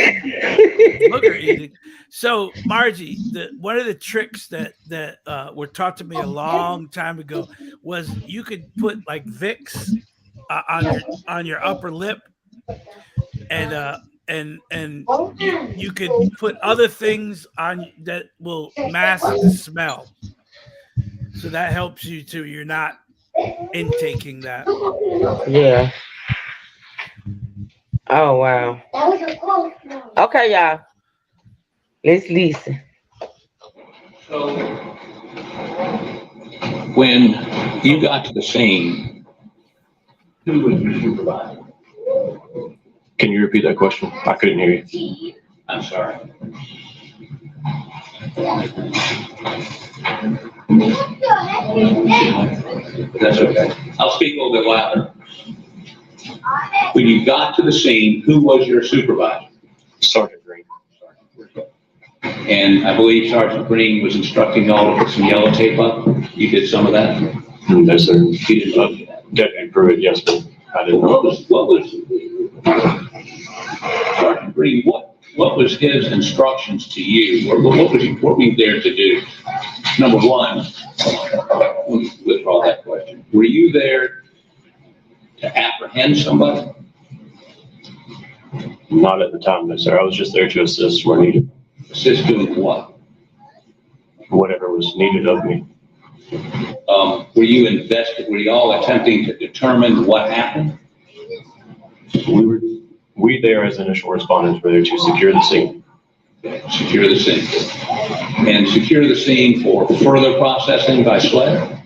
Booger eating. So Margie, one of the tricks that were taught to me a long time ago was you could put like Vicks on your upper lip, and you could put other things on that will mask the smell. So that helps you too. You're not intaking that. Yeah. Oh wow. Okay, y'all. Let's listen. So when you got to the scene, who was your supervisor? Can you repeat that question? I couldn't hear you. I'm sorry. That's okay. I'll speak a little bit louder. When you got to the scene, who was your supervisor? Sergeant Green. And I believe Sergeant Green was instructing y'all to put some yellow tape up. You did some of that? No, sir. You didn't look at that. Deputy Pruitt, yes, but I didn't. What was Sergeant Green, what was his instructions to you? Or what were you there to do? Number one, let me withdraw that question. Were you there to apprehend somebody? Not at the time, no, sir. I was just there to assist where needed. Assist doing what? Whatever was needed of me. Were you all attempting to determine what happened? We there as initial responders were there to secure the scene. Secure the scene. And secure the scene for further processing by SLED?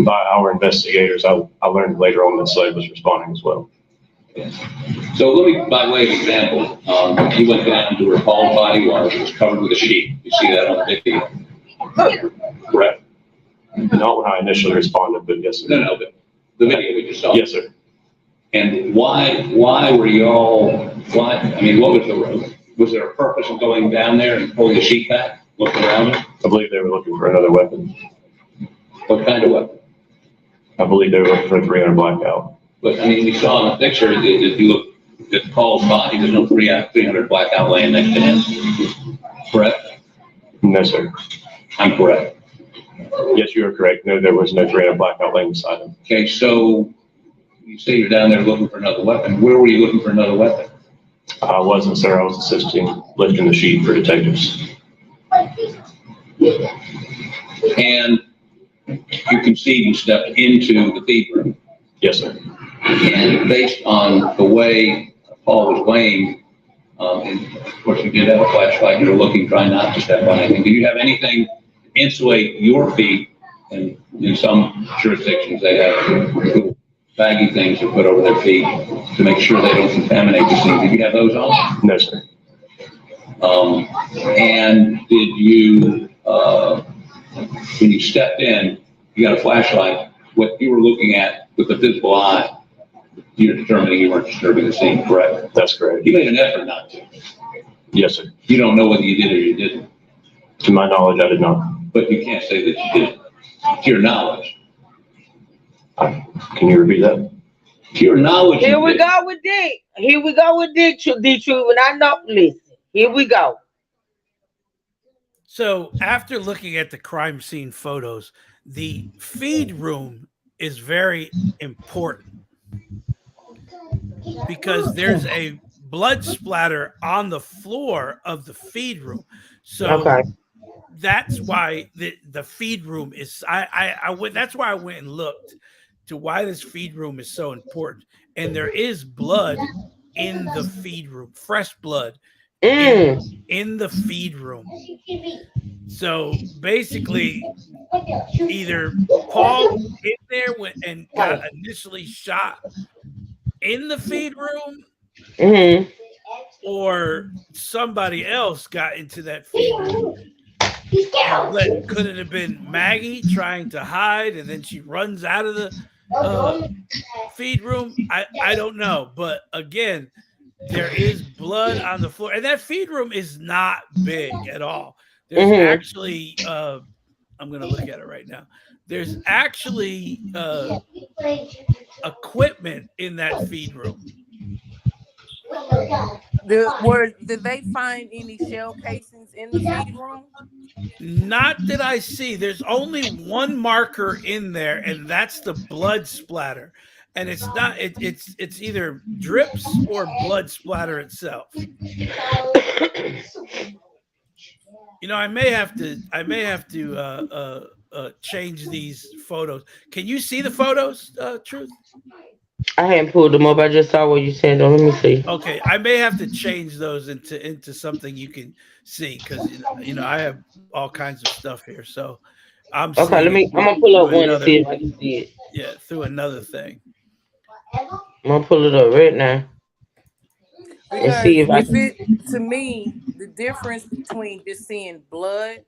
By our investigators. I learned later on that SLED was responding as well. Yes. So let me, by way of example, you went down to where Paul's body was. It was covered with a sheet. You see that on the video? Correct? Not when I initially responded, but yes, sir. No, but the video we just saw. Yes, sir. And why were y'all, was there a purpose of going down there and pulling the sheet back, looking around it? I believe they were looking for another weapon. What kind of weapon? I believe they were looking for a 300 blackout. But, we saw in the picture, if you look at Paul's body, there's no 300 blackout laying next to him. Correct? No, sir. I'm correct. Yes, you are correct. No, there was no 300 blackout laying beside him. Okay, so you say you're down there looking for another weapon. Where were you looking for another weapon? I wasn't, sir. I was assisting lifting the sheet for detectives. And you can see you stepped into the feed room. Yes, sir. And based on the way Paul was laying, and of course you did have a flashlight, you were looking, trying not to step on anything. Do you have anything to insulate your feet? And in some jurisdictions, they have little baggy things to put over their feet to make sure they don't contaminate the scene. Did you have those on? No, sir. And did you, when you stepped in, you got a flashlight, what you were looking at with the visible eye you're determining you weren't disturbing the scene, correct? That's correct. You made an effort not to. Yes, sir. You don't know whether you did or you didn't, To my knowledge, I did not. but you can't say that you did. To your knowledge. Can you repeat that? To your knowledge. Here you we did. go with Dick. Here we go with Dick. D-Truth, and I know. Listen. Here we go. So after looking at the crime scene photos, the feed room is very important because there's a blood splatter on the floor of the feed room. So Okay. that's why the feed room is I went, that's why I went and looked to why this feed room is so important. And there is blood in the feed room, fresh blood in the feed room. So basically, either Paul in there went and got initially shot in the feed room, or somebody else got into that feed room. And could it have been Maggie trying to hide and then she runs out of the feed room? I don't know. But again, there is blood on the floor. And that feed room is not big at all. There's actually, I'm going to look at it right now. There's actually equipment in that feed room. Did they find any shell casings in the feed room? Not that I see. There's only one marker in there, and that's the blood splatter. And it's not. It's either drips or blood splatter itself. You know, I may have to change these photos. Can you see the photos, Truth? I hadn't pulled them up. I just saw what you sent them. Let me see. Okay, I may have to change those into something you can see because you know I have all kinds of stuff here. So I'm Okay. I'm gonna pull up one and see if I can see it. Yeah, through another thing. I'm gonna pull it up right now and see if I can. To me, the difference between just seeing blood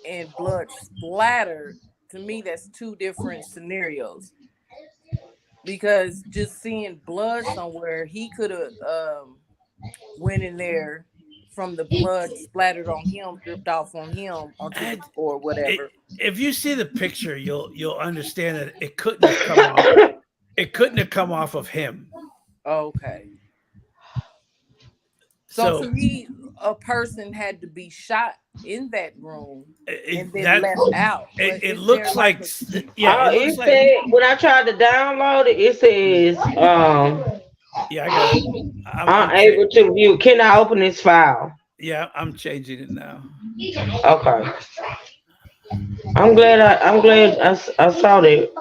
and blood splatter, to me, that's two different scenarios. Because just seeing blood somewhere, he could have went in there from the blood splattered on him, dripped off on him, or whatever. If you see the picture, you'll understand that it couldn't have come off. It couldn't have come off of him. Okay. So to me, a person had to be shot in that room and then left out. It looks like it said when I tried to download it, it says yeah, I got it. I'm able to view. Can I open this file? Yeah, I'm changing it now. Okay. I'm glad I saw that.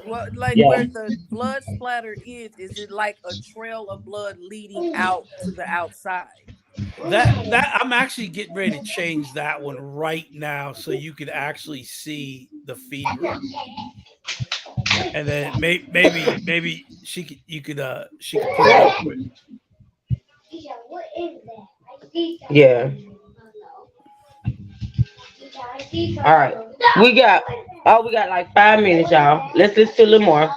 Well, where the blood splatter is it like a trail of blood leading out to the outside? That I'm actually getting ready to change that one right now so you could actually see the feed room. And then maybe you could put it up with. Yeah. All right. We got like 5 minutes, y'all. Let's listen to a little more.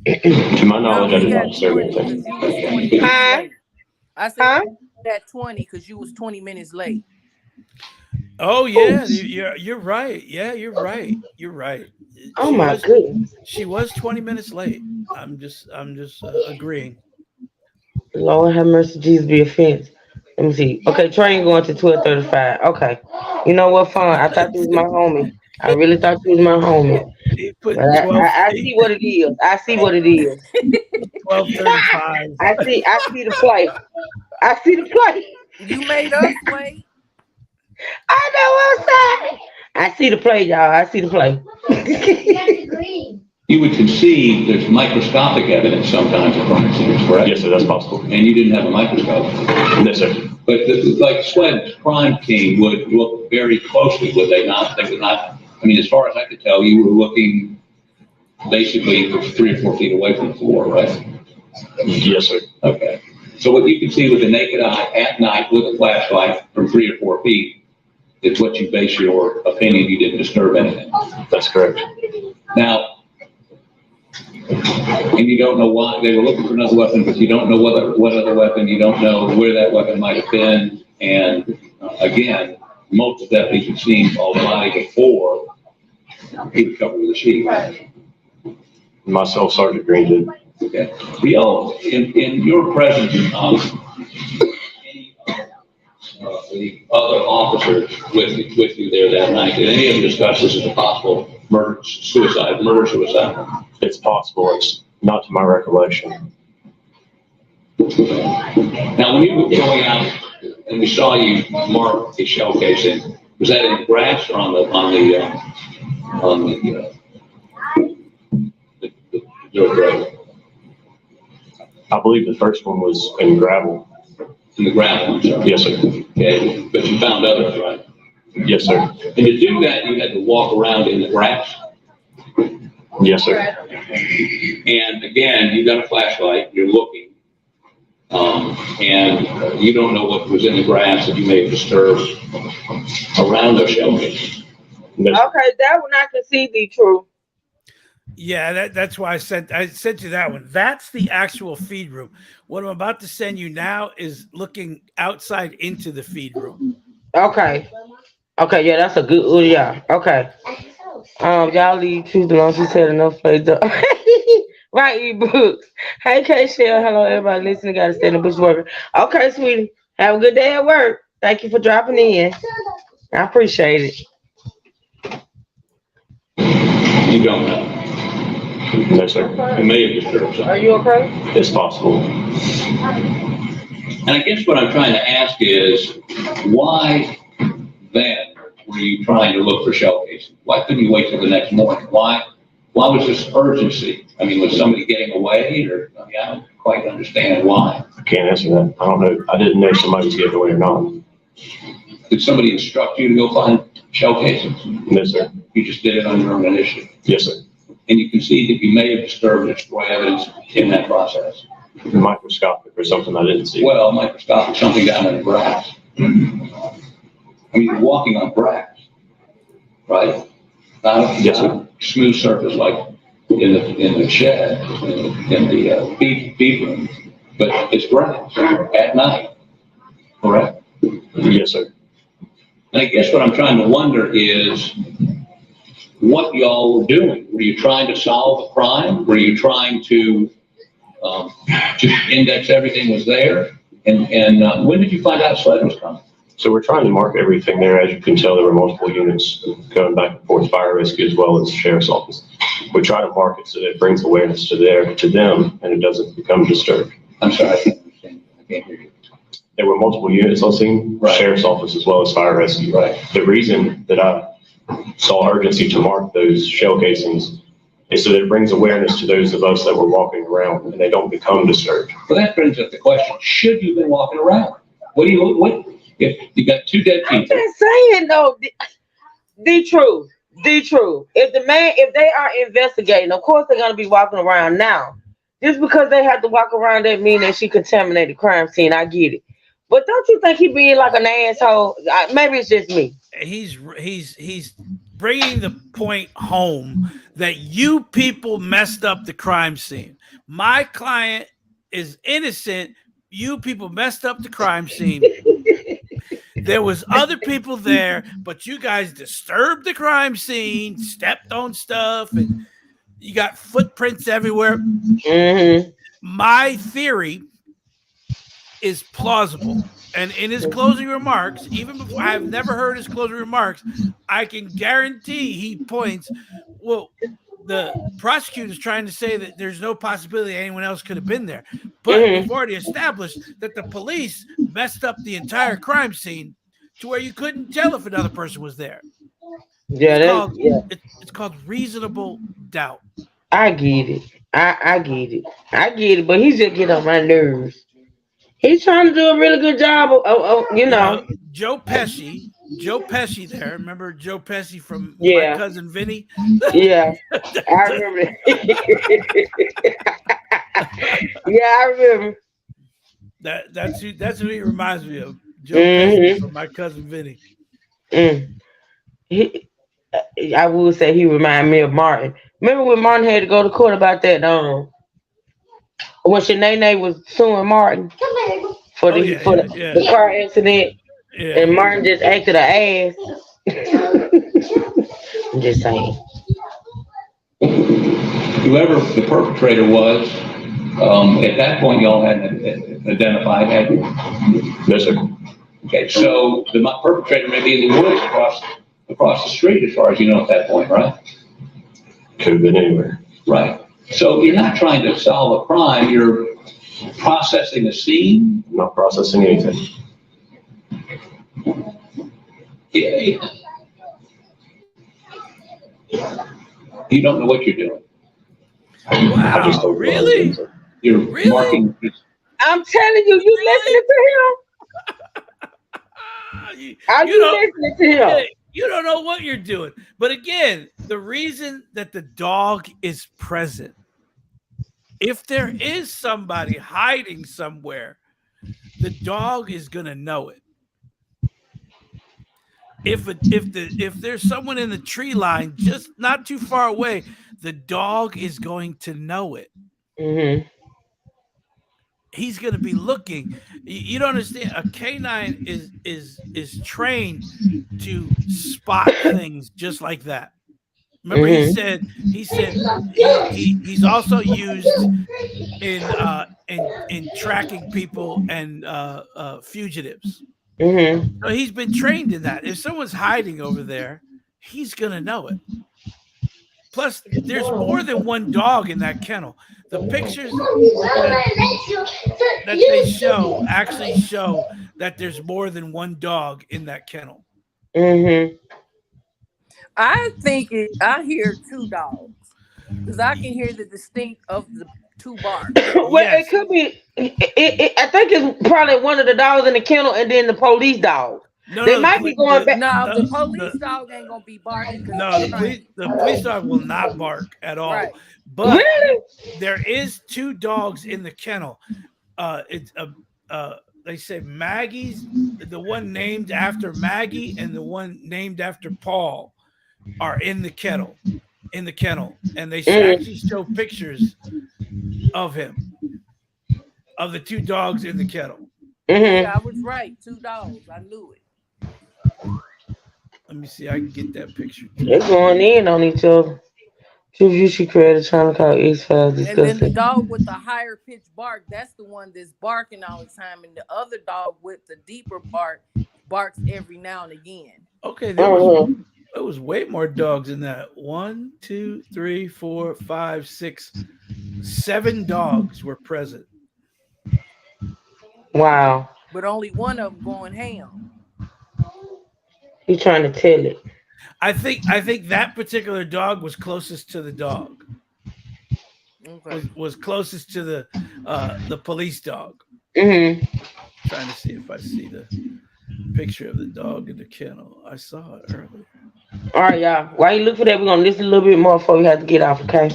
To my knowledge, I did not disturb anything. I said that 20 because you was 20 minutes late. Oh yeah, you're right. Yeah, you're right. You're right. Oh my goodness. She was 20 minutes late. I'm just agreeing. Lord have mercy, Jesus be offense. Let me see. Okay, train going to 12:35. Okay. You know what, fun? I thought you was my homie. I really thought you was my homie. But I see what it is. I see what it is. 12:35. I see the play. I see the play. You made us wait. I know what's saying. I see the play, y'all. I see the play. You would concede there's microscopic evidence sometimes of crime scenes, correct? Yes, sir, that's possible. And you didn't have a microscope? No, sir. But like Sweat's crime team would look very closely, would they not? They would not. I mean, as far as I could tell, you were looking basically 3 or 4 feet away from the floor, right? Yes, sir. Okay. So what you can see with the naked eye at night with a flashlight from 3 or 4 feet is what you base your opinion you didn't disturb anything. That's correct. Now, And you don't know why. They were looking for another weapon, but you don't know what other weapon. You don't know where that weapon might have been. And again, most deputies have seen a body before he was covered with a sheet. Myself, Sergeant Green did. Okay. Y'all, in your presence, any of the other officers with you there that night, did any of them discuss this as a possible murder suicide? It's possible. It's not to my recollection. Now, when you were going out and we saw you mark the shell casing, was that in the grass or on the dirt road? I believe the first one was in gravel. In the gravel, I'm sorry. Yes, sir. Okay, but you found others, right? Yes, sir. And to do that, you had to walk around in the grass? Yes, sir. And again, you got a flashlight, you're looking, and you don't know what was in the grass that you may have disturbed around those shell casings. Okay, that one I can see be true. Yeah, that's why I sent you that one. That's the actual feed room. What I'm about to send you now is looking outside into the feed room. Okay. Okay, yeah, that's a good. Oh, yeah. Okay. Y'all leave truth alone. She said enough played up. Right, e-books. Hey, K Shell. Hello, everybody listening. Got to stay in the bush worker. Okay, sweetie. Have a good day at work. Thank you for dropping in. I appreciate it. You don't know. No, sir. You may have disturbed something. Are you okay? It's possible. And I guess what I'm trying to ask is, why then were you trying to look for shell casings? Why couldn't you wait till the next morning? Why was this urgency? I mean, was somebody getting away, or I don't quite understand why. I can't answer that. I don't know. I didn't know somebody was getting away or not. Did somebody instruct you to go find shell casings? No, sir. You just did it on your own initiative? Yes, sir. And you can see that you may have disturbed or destroyed evidence in that process. Microscopic or something I didn't see. Well, microscopic, something down in the grass. I mean, you're walking on grass, right? Yes, sir. Smooth surface like in the shed, in the feed room, but it's grass at night, correct? Yes, sir. And I guess what I'm trying to wonder is what y'all were doing. Were you trying to solve a crime? Were you trying to index everything was there? And when did you find out sled was coming? So we're trying to mark everything there. As you can tell, there were multiple units going back and forth, fire rescue as well as sheriff's office. We try to mark it so that it brings awareness to them and it doesn't become disturbed. I'm sorry, I can't understand. I can't hear you. There were multiple units on scene, right. Sheriff's office as well as fire rescue. Right. The reason that I saw urgency to mark those shell casings is so that it brings awareness to those of us that were walking around and they don't become disturbed. Well, that brings up the question, should you have been walking around? What if you got two dead people? I'm just saying though, the truth. If they are investigating, of course they're gonna be walking around now. Just because they have to walk around doesn't mean that she contaminated the crime scene. I get it. But don't you think he being like an asshole? Maybe it's just me. He's bringing the point home that you people messed up the crime scene. My client is innocent. You people messed up the crime scene. There was other people there, but you guys disturbed the crime scene, stepped on stuff, and you got footprints everywhere. Mm-hmm. My theory is plausible. And in his closing remarks, even before I've never heard his closing remarks, I can guarantee he points, well, the prosecutor's trying to say that there's no possibility anyone else could have been there. But we've already established that the police messed up the entire crime scene to where you couldn't tell if another person was there. Yeah, it's called reasonable doubt. I get it. I get it. But he's just getting on my nerves. He's trying to do a really good job of Joe Pesci there. Remember Joe Pesci from My Cousin Vinny? Yeah, I remember. Yeah, I remember. That's who he reminds me of. Joe Pesci from My Cousin Vinny. I would say he remind me of Martin. Remember when Martin had to go to court about that? When Shanae was suing Martin for Oh the yeah, yeah, the yeah, car accident, yeah. and Martin just acted an ass. I'm just saying. Whoever the perpetrator was, at that point, y'all hadn't identified, had you? Yes, sir. Okay, so the perpetrator may be in the woods across the street, as far as you know at that point, right? Could have been anywhere. Right. So you're not trying to solve a crime, you're processing a scene? I'm not processing anything. Yeah. You don't know what you're doing. Wow, really? You're Really? marking. I'm telling you, you listening to him? Are you listening to him? You don't know what you're doing. But again, the reason that the dog is present, if there is somebody hiding somewhere, the dog is gonna know it. If there's someone in the tree line just not too far away, the dog is going to know it. Mm-hmm. He's going to be looking. You don't understand. A canine is trained to spot things just like that. Remember, he said he's also used in tracking people and fugitives. Mm-hmm. So he's been trained in that. If someone's hiding over there, he's gonna know it. Plus, there's more than one dog in that kennel. The pictures that they show actually show that there's more than one dog in that kennel. Mm-hmm. I think I hear two dogs because I can hear the distinct of the two barks. Well, it could be. I think it's probably one of the dogs in the kennel, and then the police dog. They might be going back. No, the police dog ain't gonna be barking. No, the police dog will not bark at all. Right. But really, there is two dogs in the kennel. They say Maggie's, the one named after Maggie and the one named after Paul are in the kennel, and they actually show pictures of him, of the two dogs in the kennel. Yeah, I was right. Two dogs. I knew it. Let me see. I can get that picture. They're going in on each other. You should create a channel called X-Files And then the Discussing. dog with the higher pitched bark, that's the one that's barking all the time. And the other dog with the deeper bark barks every now and again. Okay, there was way more dogs in that. 1, 2, 3, 4, 5, 6, 7 dogs were present. Wow. But only one of them going ham. He's trying to tell it. I think that particular dog was closest to the dog. Okay. Was closest to the police dog. Mm-hmm. Trying to see if I see the picture of the dog in the kennel. I saw it earlier. All right, y'all. While you look for that, we're gonna listen a little bit more before we have to get off. Okay.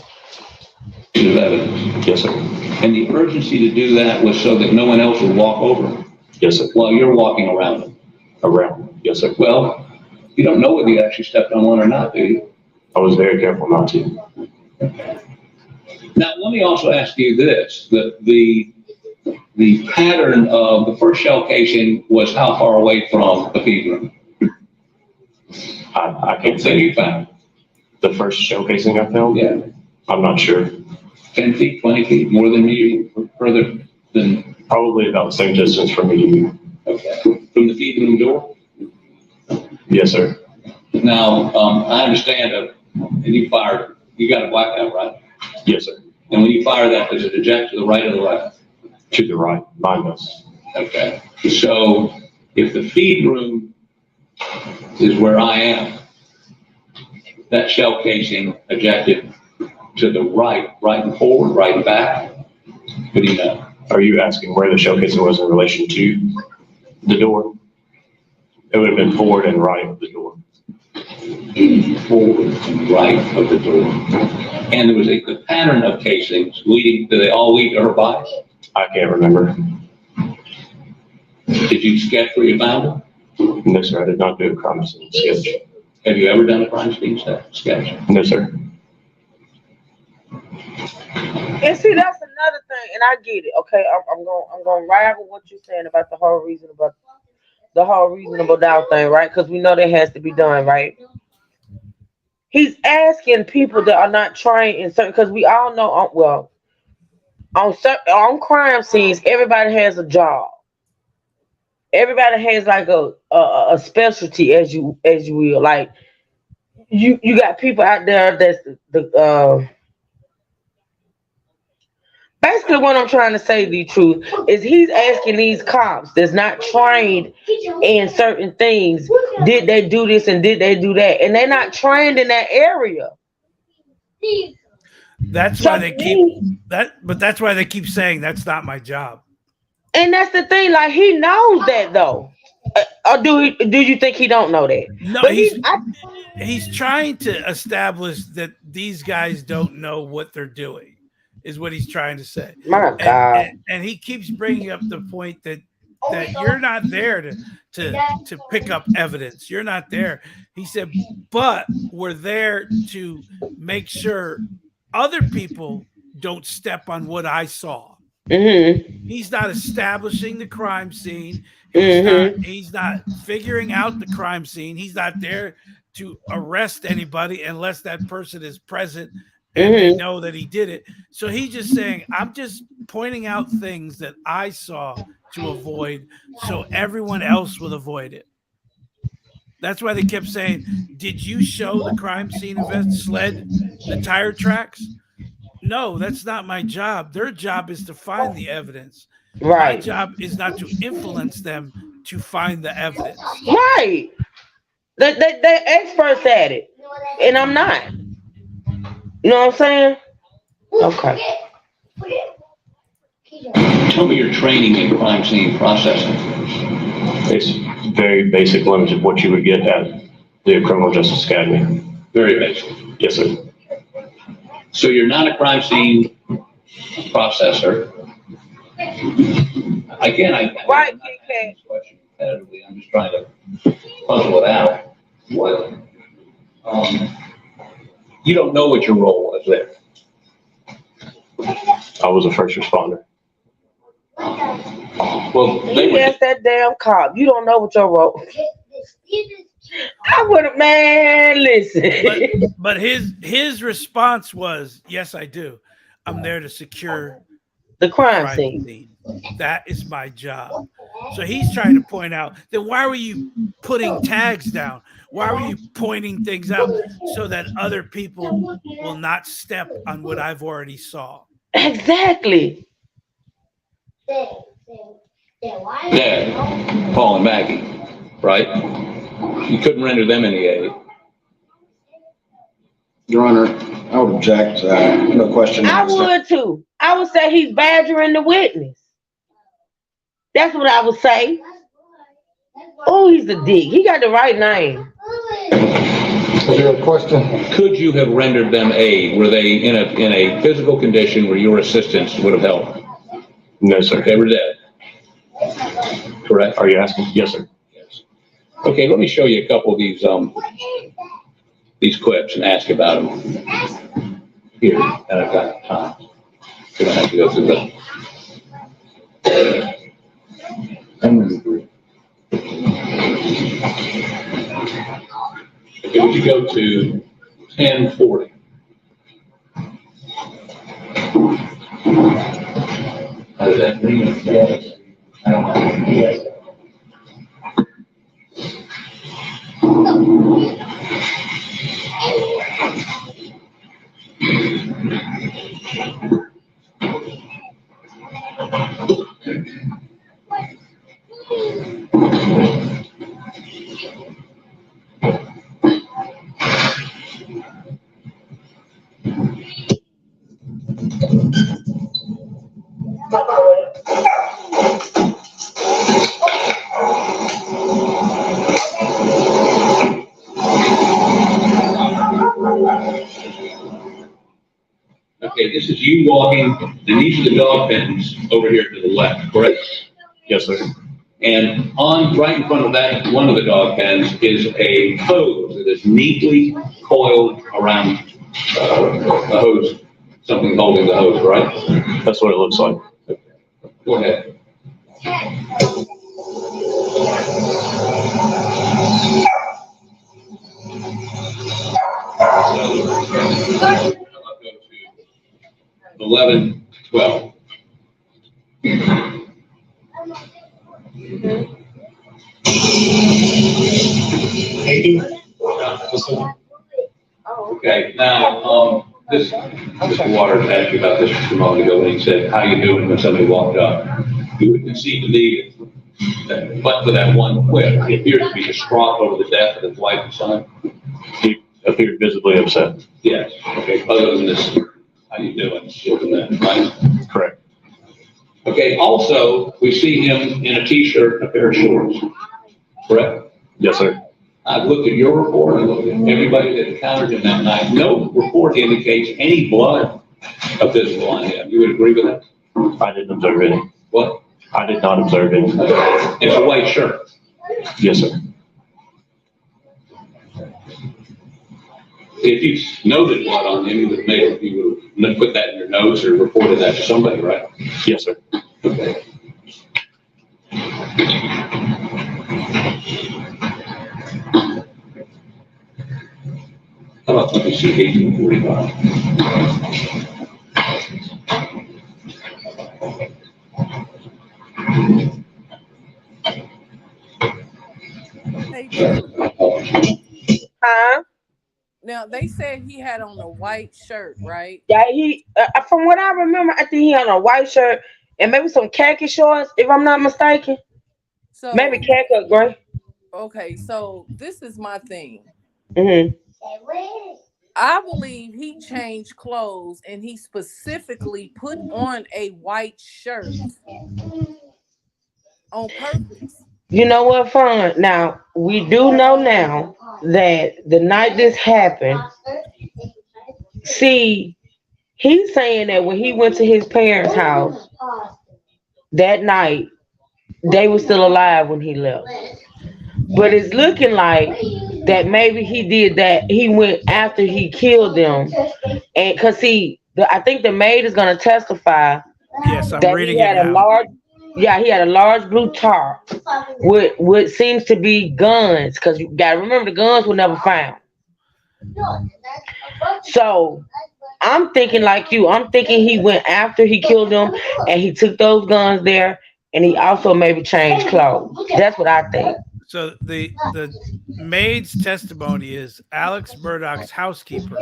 Yes, sir. And the urgency to do that was so that no one else would walk over. Yes, sir. While you're walking around them. Around. Yes, sir. Well, you don't know whether you actually stepped on one or not, do you? I was very careful not to. Now, let me also ask you this: the pattern of the first shell casing was how far away from the feed room? I can't say you found the first shell casing I found. Yeah, I'm not sure. 10 feet, 20 feet, more than you, further than? Probably about the same distance from me to you. Okay. From the feed room door? Yes, sir. Now, I understand, and you fired, you got a blackout, right? Yes, sir. And when you fire that, does it eject to the right or the left? To the right, behind us. Okay. So if the feed room is where I am, that shell casing ejected to the right and forward, right and back. What do you know? Are you asking where the shell casing was in relation to the door? It would have been forward and right of the door. Forward and right of the door. And there was a pattern of casings leading, do they all lead to her body? I can't remember. Did you sketch where you found them? No, sir, I did not do a crime scene sketch. Have you ever done a crime scene sketch? No, sir. And see, that's another thing, and I get it. Okay, I'm going ride with what you're saying about the whole reasonable doubt thing, right? Because we know that has to be done, right? He's asking people that are not trained in certain, because we all know, well, on crime scenes, everybody has a job. Everybody has like a specialty, as you will. Like you got people out there that's the basically what I'm trying to say, the truth is he's asking these cops that's not trained in certain things, did they do this and did they do that, and they're not trained in that area. That's why they keep that, but that's why they keep saying that's not my job. And that's the thing, like he knows that though. Or do you think he don't know that? No, but he's trying to establish that these guys don't know what they're doing, is what he's trying to say. My God. And he keeps bringing up the point that you're not there to pick up evidence. You're not there. He said, but we're there to make sure other people don't step on what I saw. Mm-hmm. He's not establishing the crime scene. He's not figuring out the crime scene. He's not there to arrest anybody unless that person is present and they know that he did it. So he's just saying, I'm just pointing out things that I saw to avoid so everyone else will avoid it. That's why they kept saying, did you show the crime scene sled, the tire tracks? No, that's not my job. Their job is to find the evidence. Right. My job is not to influence them to find the evidence. Right. They're experts at it. And I'm not. You know what I'm saying? Okay. Tell me your training in crime scene processing. It's very basic, limited what you would get at the Criminal Justice Academy. Very basic. Yes, sir. So you're not a crime scene processor. Again, I'm not asking this question competitively. I'm just trying to puzzle it out. What? You don't know what your role was there. I was a first responder. Well, you asked that damn cop. You don't know what your role. I would have, man. Listen. But his response was, "Yes, I do. I'm there to secure the crime scene. That is my job." So he's trying to point out, then why were you putting tags down? Why were you pointing things out so that other people will not step on what I've already saw? Exactly. Yeah, Paul and Maggie, right? You couldn't render them any aid. Your Honor, I would object. No question. I would too. I would say he's badgering the witness. That's what I would say. Oh, he's a dick. He got the right name. Is there a question? Could you have rendered them aid? Were they in a physical condition where your assistance would have helped? No, sir. They were dead. Correct? Are you asking? Yes, sir. Yes. Okay, let me show you a couple of these clips and ask about them here. And I've got time. So I have to go through them. Okay, would you go to 1040? How does that mean? I don't know. Okay, this is you walking, and these are the dog pens over here to the left, correct? Yes, sir. And right in front of that, one of the dog pens is a hose that is neatly coiled around the hose, something holding the hose, right? That's what it looks like. Go ahead. So, 11, 12. Okay, now, Mr. Waters asked you about this just a moment ago when he said, "How you doing?" when somebody walked up. You would concede to me that, but for that one quip, he appears to be distraught over the death of his wife and son. He appeared visibly upset. Yes, okay, other than this, how you doing? Other than that, right? Correct. Okay, also, we see him in a t-shirt and a pair of shorts, correct? Yes, sir. I've looked at your report, I've looked at everybody that encountered him that night. No report indicates any blood of visible on him. You would agree with that? I didn't observe any. What? I did not observe any. It's a white shirt. Yes, sir. If you noted blood on him, you would have put that in your notes or reported that to somebody, right? Yes, sir. Okay. How about, let me see, 1845. Hey, Drew. Huh? Now they said he had on a white shirt, right? Yeah, from what I remember, I think he had a white shirt and maybe some khaki shorts, if I'm not mistaken. So Maybe khaki or gray. okay, so this is my thing. Mm-hmm. I believe he changed clothes and he specifically put on a white shirt on purpose. You know what, Fun? Now, we do know now that the night this happened, see, he's saying that when he went to his parents' house that night, they were still alive when he left. But it's looking like that maybe he did that. He went after he killed them, and cause I think the maid is gonna testify Yes, I'm that reading he it had a now. large, yeah, he had a large blue tarp with what seems to be guns. Cause you gotta remember the guns were never found. So I'm thinking like you. I'm thinking he went after he killed them, and he took those guns there, and he also maybe changed clothes. That's what I think. So the maid's testimony is Alex Murdoch's housekeeper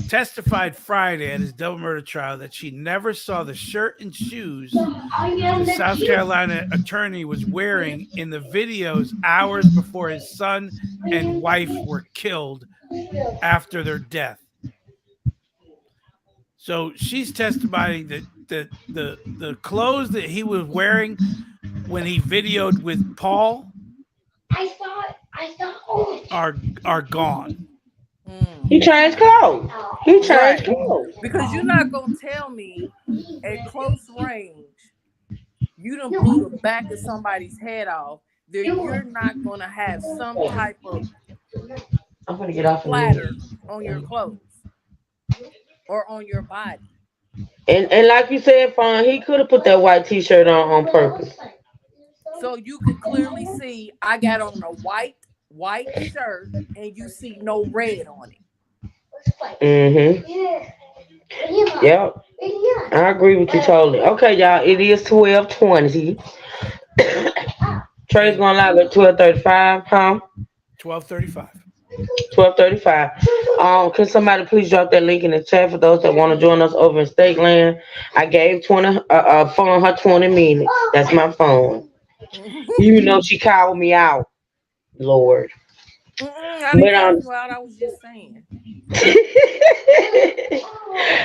testified Friday at his double murder trial that she never saw the shirt and shoes the South Carolina attorney was wearing in the videos hours before his son and wife were killed after their death. So she's testifying that the clothes that he was wearing when he videoed with Paul are gone. He changed clothes. He changed Right. clothes. Because you're not gonna tell me at close range you done blew the back of somebody's head off that you're not gonna have some type of I'm gonna get off of splatter on your clothes or on your body. And like you said, Fawn, he could have put that white T-shirt on purpose. So you could clearly see I got on a white shirt and you see no red on it. Mm-hmm. Yep. I agree with you totally. Okay, y'all. It is 12:20. Trey's going live at 12:35. Huh? 12:35. 12:35. Can somebody please drop that link in the chat for those that want to join us over in State Land? I gave phone her 20 minutes. That's my phone. Even though she called me out, Lord. I didn't call you out. I was just saying.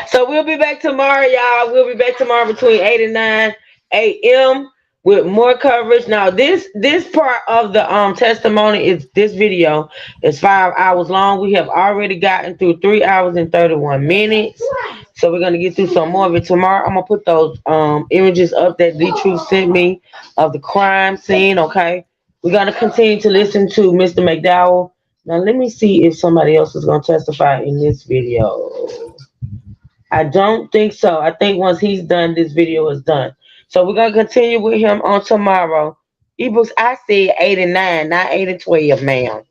So we'll be back tomorrow, y'all. We'll be back tomorrow between 8 and 9 a.m. with more coverage. Now this part of the testimony is this video is 5 hours long. We have already gotten through 3 hours and 31 minutes. So we're gonna get through some more of it tomorrow. I'm gonna put those images up that D Truth sent me of the crime scene. Okay. We're gonna continue to listen to Mr. McDowell. Now let me see if somebody else is gonna testify in this video. I don't think so. I think once he's done, this video is done. So we're gonna continue with him on tomorrow. Ebooks, I said 8 and 9, not 8 and 12, ma'am.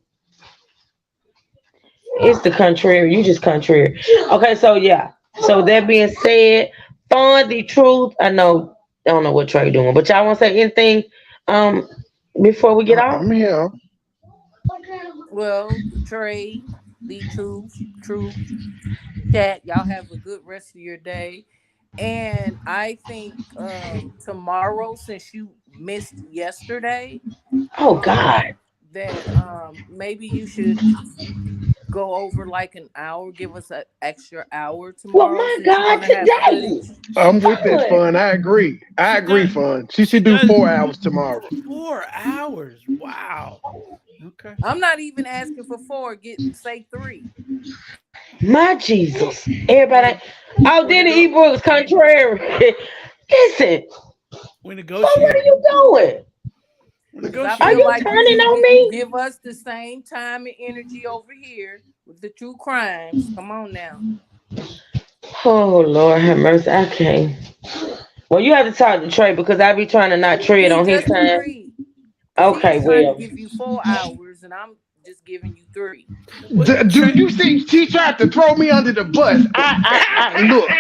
It's the contrary. You just contrary. Okay, so yeah. So that being said, fun the truth. I don't know what Trey doing, but y'all want to say anything before we get off? I'm here. Well, Trey, the truth, chat. Y'all have a good rest of your day. And I think tomorrow, since you missed yesterday, Oh God. that maybe you should go over like an hour. Give us an extra hour Well, tomorrow my since you're God, gonna have today. footage. I'm with that, Fun. Fun. I agree. I agree, Fun. She should do 4 hours tomorrow. 4 hours. Wow. Okay. I'm not even asking for 4. Say 3. My Jesus. Everybody. Oh, then the Ebooks contrary. Listen. We Fun, what are negotiate. you doing? Because I Are feel you like turning you should on me? give us the same time and energy over here with the true crimes. Come on now. Oh Lord have mercy. I can't. Well, you have to talk to Trey because I be trying to not tread He on his just time. agreed. Okay, He's trying to well. give you 4 hours and I'm just giving you 3. Do you see? She tried to throw me under the bus. I look.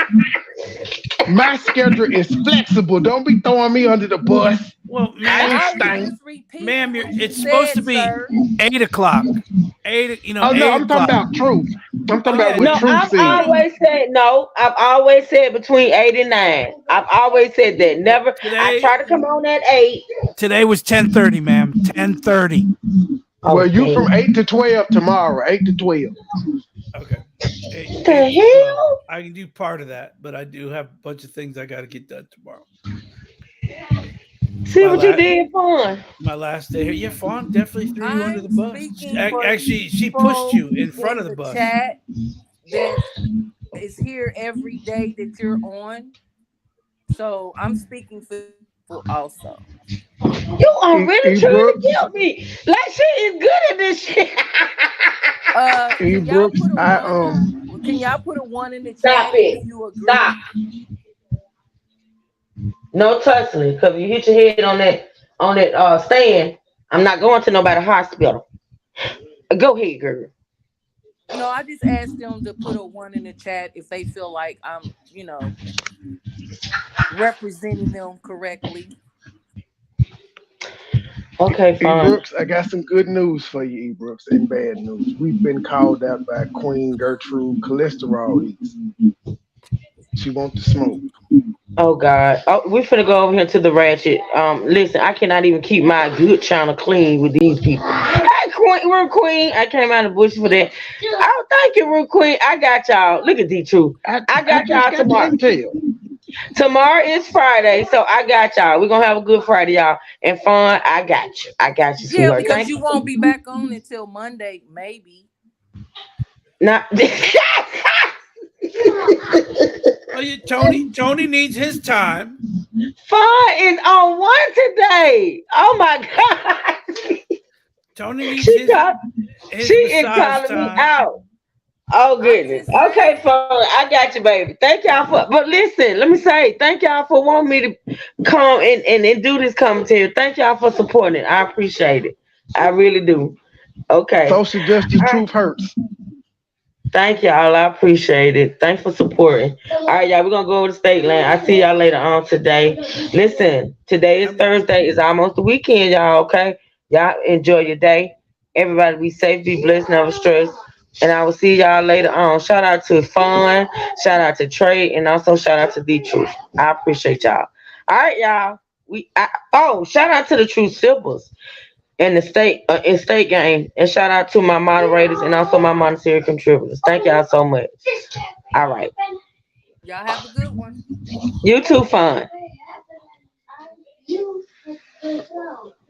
My schedule is flexible. Don't be throwing me under the bus. Well, I ma'am, ain't I was stank. just repeating ma'am, what you it's supposed to said, be sir. 8 o'clock. Oh no, 8 I'm talking o'clock. about truth. I'm talking Oh about yeah, what No, truth I've said. always said no. I've always said between 8 and 9. I've always said that. Never. I today try to come on at 8. today was 10:30, ma'am. 10:30. Well, Oh, you from damn. 8 to 12 tomorrow. 8 to 12. Okay. 8, The 8 to 12. hell? I can do part of that, but I do have a bunch of things I got to get done tomorrow. See My what you last did, Fun. my last day here. Yeah, Fawn definitely threw you under the I'm bus. speaking for the Actually, she pushed people you in front in of the the bus. chat that is here every day that you're on. So I'm speaking for people also. You are really trying to Brooks. kill me. Like she is good at this shit. Can y'all Brooks. put a one? Can y'all put a 1 in the Stop chat if it. you Stop. agree? No tussling. Because if you hit your head on that stand, I'm not going to nobody hospital. Go ahead, girl. No, I just asked them to put a 1 in the chat if they feel like I'm, representing them correctly. Okay, fine. Brooks, I got some good news for you, Brooks, and bad news. We've been called out by Queen Gertrude Cholesterol Eats. She wants to smoke. Oh God. Oh, we finna go over here to the ratchet. Listen, I cannot even keep my good channel clean with these people. Hey, Queen, Real Queen. I came out of the bush for that. Oh, thank you, Real Queen. I got y'all. Look at D True. I got just y'all got tomorrow. the intel. Tomorrow is Friday, so I got y'all. We're gonna have a good Friday, y'all. And fun, I got you. I got you, Yeah, sweetheart. because Thank you you. won't be back on until Monday, maybe. Not Oh, yeah, Tony needs his time. Fun is on one today. Oh my God. Tony needs She his is massage calling me time. out. Oh goodness. Okay, fun. I got you, baby. Thank y'all for. But listen, let me say, thank y'all for wanting me to come and do this commentary. Thank y'all for supporting it. I appreciate it. I really do. Okay. Social justice truth hurts. Thank y'all. I appreciate it. Thanks for supporting. All right, y'all. We're gonna go over to State Land. I see y'all later on today. Listen, today is Thursday. It's almost the weekend, y'all. Okay. Y'all enjoy your day. Everybody be safe, be blessed, never stress. And I will see y'all later on. Shout out to Fun, shout out to Trey, and also shout out to The Truth. I appreciate y'all. All right, y'all. Shout out to the True Sippers in the state game, and shout out to my moderators and also my monetary contributors. Thank y'all so much. All right. Y'all have a good one. You too, Fun. Let's go.